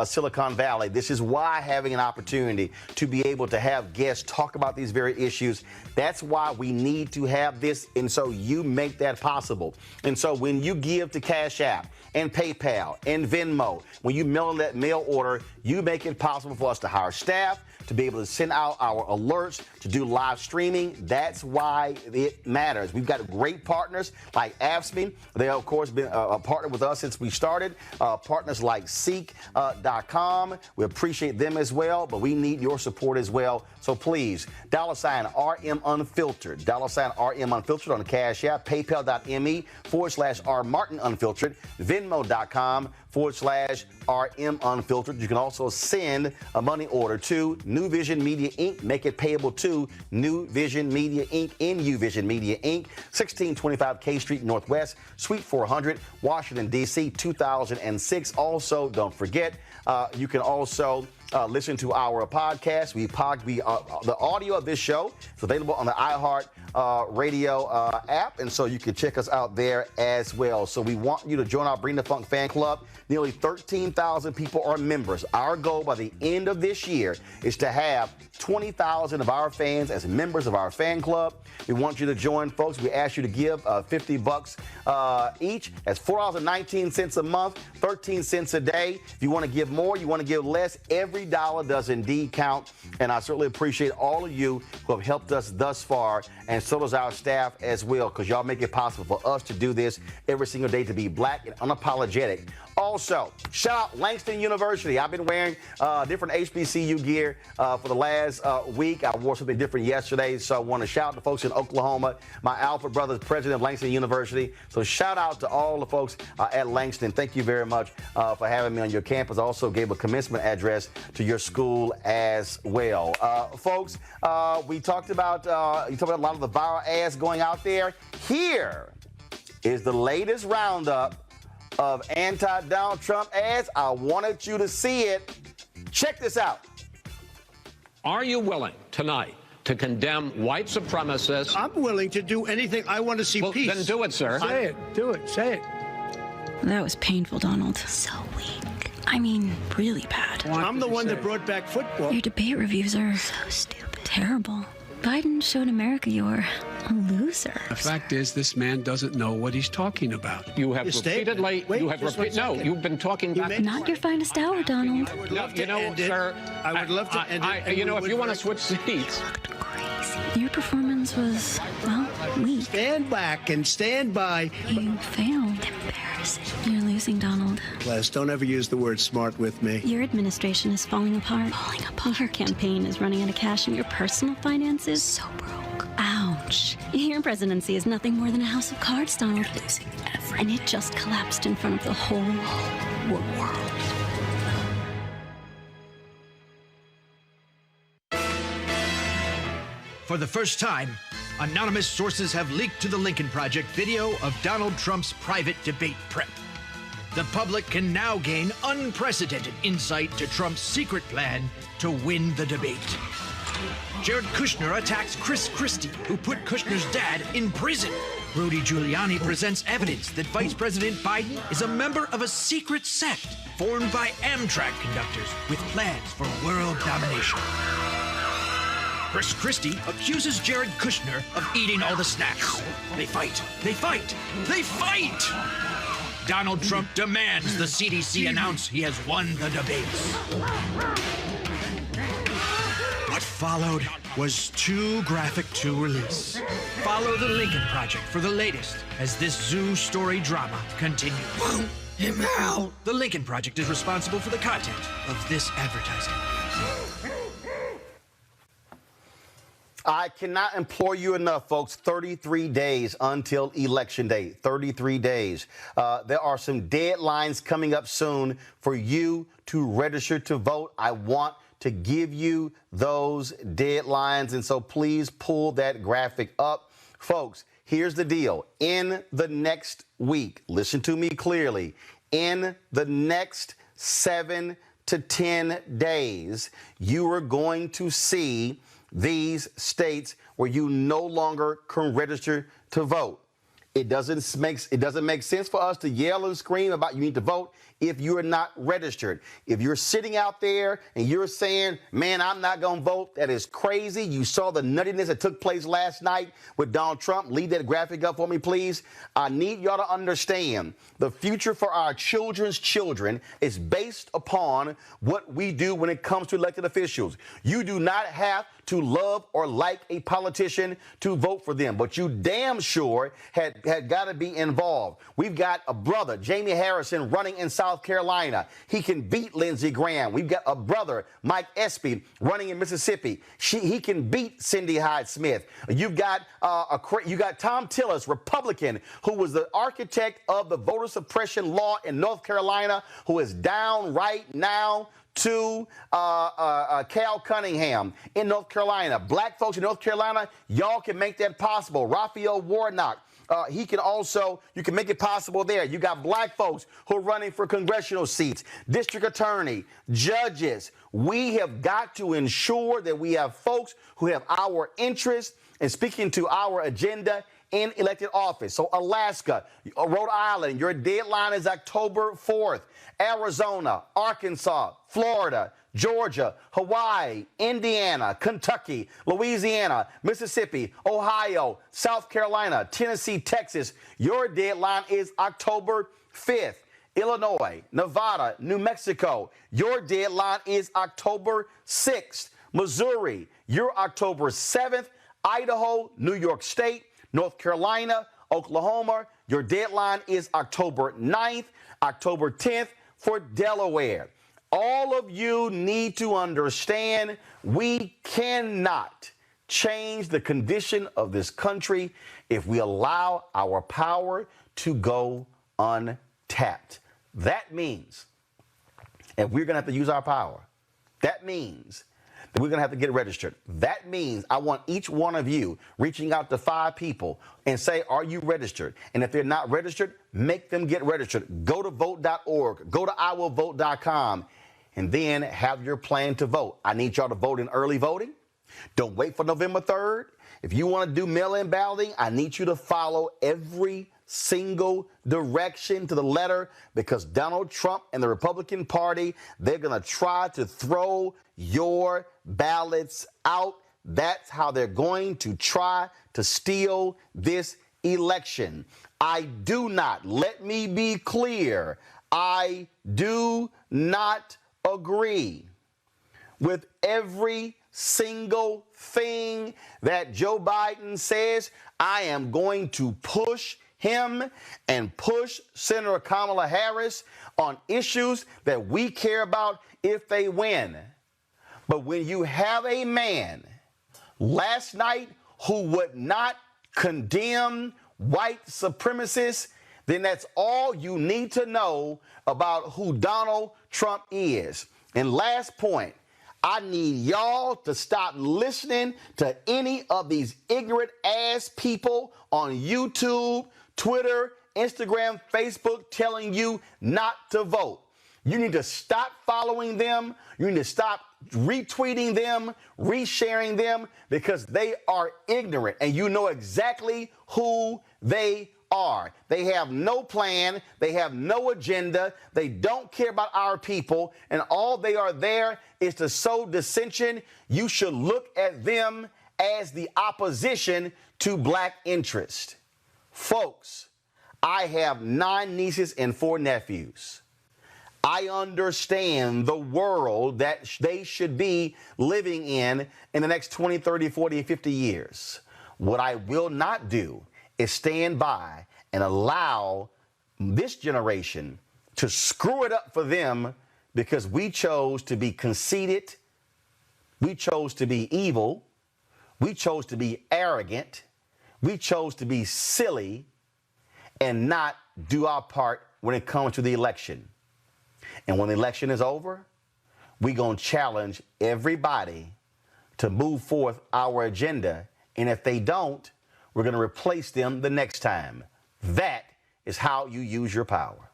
A: Silicon Valley. This is why having an opportunity to be able to have guests talk about these very issues, that's why we need to have this, and so you make that possible. And so when you give to Cash App and PayPal and Venmo, when you mail that mail order, you make it possible for us to hire staff, to be able to send out our alerts, to do live streaming. That's why it matters. We've got great partners like AFSCME. They, of course, been a partner with us since we started. Partners like Seek.com. We appreciate them as well, but we need your support as well. So please, $RM Unfiltered, $RM Unfiltered on the Cash App, PayPal.me/RMartinUnfiltered, Venmo.com/RM Unfiltered. You can also send a money order to New Vision Media Inc. Make it payable to New Vision Media Inc. NU Vision Media Inc. 1625 K Street Northwest, Suite 400, Washington, D.C. 2006. Also, don't forget, you can also listen to our podcast. The audio of this show is available on the iHeart Radio app, and so you can check us out there as well. So we want you to join our Bring the Funk fan club. Nearly 13,000 people are members. Our goal by the end of this year is to have 20,000 of our fans as members of our fan club. We want you to join, folks. We ask you to give $50 each. That's $4.19 a month, 13 cents a day. If you want to give more, you want to give less, every dollar does indeed count. And I certainly appreciate all of you who have helped us thus far, and so does our staff as well, because y'all make it possible for us to do this every single day, to be black and unapologetic. Also, shout out Langston University. I've been wearing different HBCU gear for the last week. I wore something different yesterday, so I want to shout out to folks in Oklahoma. My Alpha brother is president of Langston University, so shout out to all the folks at Langston. Thank you very much for having me on your campus. I also gave a commencement address to your school as well. Folks, we talked about a lot of the viral ads going out there. Here is the latest roundup of anti-Donald Trump ads. I wanted you to see it. Check this out.
C: Are you willing tonight to condemn white supremacists?
E: I'm willing to do anything. I want to see peace.
C: Then do it, sir.
D: Say it. Do it. Say it.
F: That was painful, Donald. So weak. I mean, really bad.
E: I'm the one that brought back football.
F: Your debate reviews are so stupid. Terrible. Biden showed America you're a loser.
D: The fact is, this man doesn't know what he's talking about.
C: You have repeatedly. You've been talking back.
F: Not your finest hour, Donald.
C: Sir.
E: I would love to end it.
C: If you want to switch seats.
F: You looked crazy. Your performance was, well, weak.
E: Stand back and stand by.
F: You failed. Embarrassing. You're losing, Donald.
E: Les, don't ever use the word smart with me.
F: Your administration is falling apart. Your campaign is running out of cash, and your personal finances so broke. Ouch. Your presidency is nothing more than a house of cards, Donald. You're losing everything. And it just collapsed in front of the whole world.
J: For the first time, anonymous sources have leaked to the Lincoln Project video of Donald Trump's private debate prep. The public can now gain unprecedented insight to Trump's secret plan to win the debate. Jared Kushner attacks Chris Christie, who put Kushner's dad in prison. Rudy Giuliani presents evidence that Vice President Biden is a member of a secret sect formed by Amtrak conductors with plans for world domination. Chris Christie accuses Jared Kushner of eating all the snacks. They fight. They fight. They fight! Donald Trump demands the CDC announce he has won the debates. What followed was too graphic to release. Follow the Lincoln Project for the latest as this Zoo Story drama continues. Pump him out! The Lincoln Project is responsible for the content of this advertising.
A: I cannot implore you enough, folks. 33 days until Election Day. 33 days. There are some deadlines coming up soon for you to register to vote. I want to give you those deadlines, and so please pull that graphic up. Folks, here's the deal. In the next week, listen to me clearly, in the next 7 to 10 days, you are going to see these states where you no longer can register to vote. It doesn't make sense for us to yell and scream about you need to vote if you are not registered. If you're sitting out there and you're saying, man, I'm not going to vote, that is crazy. You saw the nuttiness that took place last night with Donald Trump. Leave that graphic up for me, please. I need y'all to understand the future for our children's children is based upon what we do when it comes to elected officials. You do not have to love or like a politician to vote for them, but you damn sure had got to be involved. We've got a brother, Jamie Harrison, running in South Carolina. He can beat Lindsey Graham. We've got a brother, Mike Espy, running in Mississippi. He can beat Cindy Hyde-Smith. You've got Tom Tillis, Republican, who was the architect of the voter suppression law in North Carolina, who is down right now to Cal Cunningham in North Carolina. Black folks in North Carolina, y'all can make that possible. Raphael Warnock, you can make it possible there. You got black folks who are running for congressional seats, district attorney, judges. We have got to ensure that we have folks who have our interests and speaking to our agenda in elected office. So Alaska, Rhode Island, your deadline is October 4th. Arizona, Arkansas, Florida, Georgia, Hawaii, Indiana, Kentucky, Louisiana, Mississippi, Ohio, South Carolina, Tennessee, Texas. Your deadline is October 5th. Illinois, Nevada, New Mexico. Your deadline is October 6th. Missouri, your October 7th. Idaho, New York State, North Carolina, Oklahoma. Your deadline is October 9th, October 10th for Delaware. All of you need to understand we cannot change the condition of this country if we allow our power to go untapped. That means, and we're going to have to use our power, that means that we're going to have to get registered. That means I want each one of you reaching out to 5 people and say, are you registered? And if they're not registered, make them get registered. Go to vote.org, go to iwillvote.com, and then have your plan to vote. I need y'all to vote in early voting. Don't wait for November 3rd. If you want to do mail-in balloting, I need you to follow every single direction to the letter, because Donald Trump and the Republican Party, they're going to try to throw your ballots out. That's how they're going to try to steal this election. I do not, let me be clear, I do not agree with every single thing that Joe Biden says. I am going to push him and push Senator Kamala Harris on issues that we care about if they win. But when you have a man last night who would not condemn white supremacists, then that's all you need to know about who Donald Trump is. And last point, I need y'all to stop listening to any of these ignorant ass people on YouTube, Twitter, Instagram, Facebook telling you not to vote. You need to stop following them. You need to stop retweeting them, resharing them, because they are ignorant and you know exactly who they are. They have no plan. They have no agenda. They don't care about our people. And all they are there is to sow dissension. You should look at them as the opposition to black interest. Folks, I have 9 nieces and 4 nephews. I understand the world that they should be living in the next 20, 30, 40, 50 years. What I will not do is stand by and allow this generation to screw it up for them because we chose to be conceited, we chose to be evil, we chose to be arrogant, we chose to be silly and not do our part when it comes to the election. And when the election is over, we're going to challenge everybody to move forth our agenda. And if they don't, we're going to replace them the next time. That is how you use your power.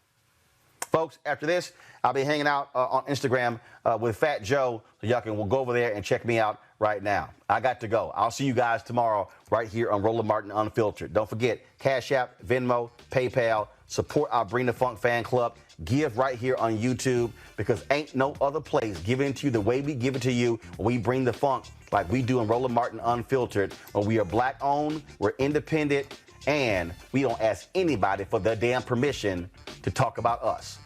A: Folks, after this, I'll be hanging out on Instagram with Fat Joe. So y'all can go over there and check me out right now. I got to go. I'll see you guys tomorrow right here on Roland Martin Unfiltered. Don't forget, Cash App, Venmo, PayPal. Support our Bring the Funk fan club. Give right here on YouTube because ain't no other place giving it to you the way we give it to you when we bring the funk like we do in Roland Martin Unfiltered. When we are black owned, we're independent, and we don't ask anybody for their damn permission to talk about us.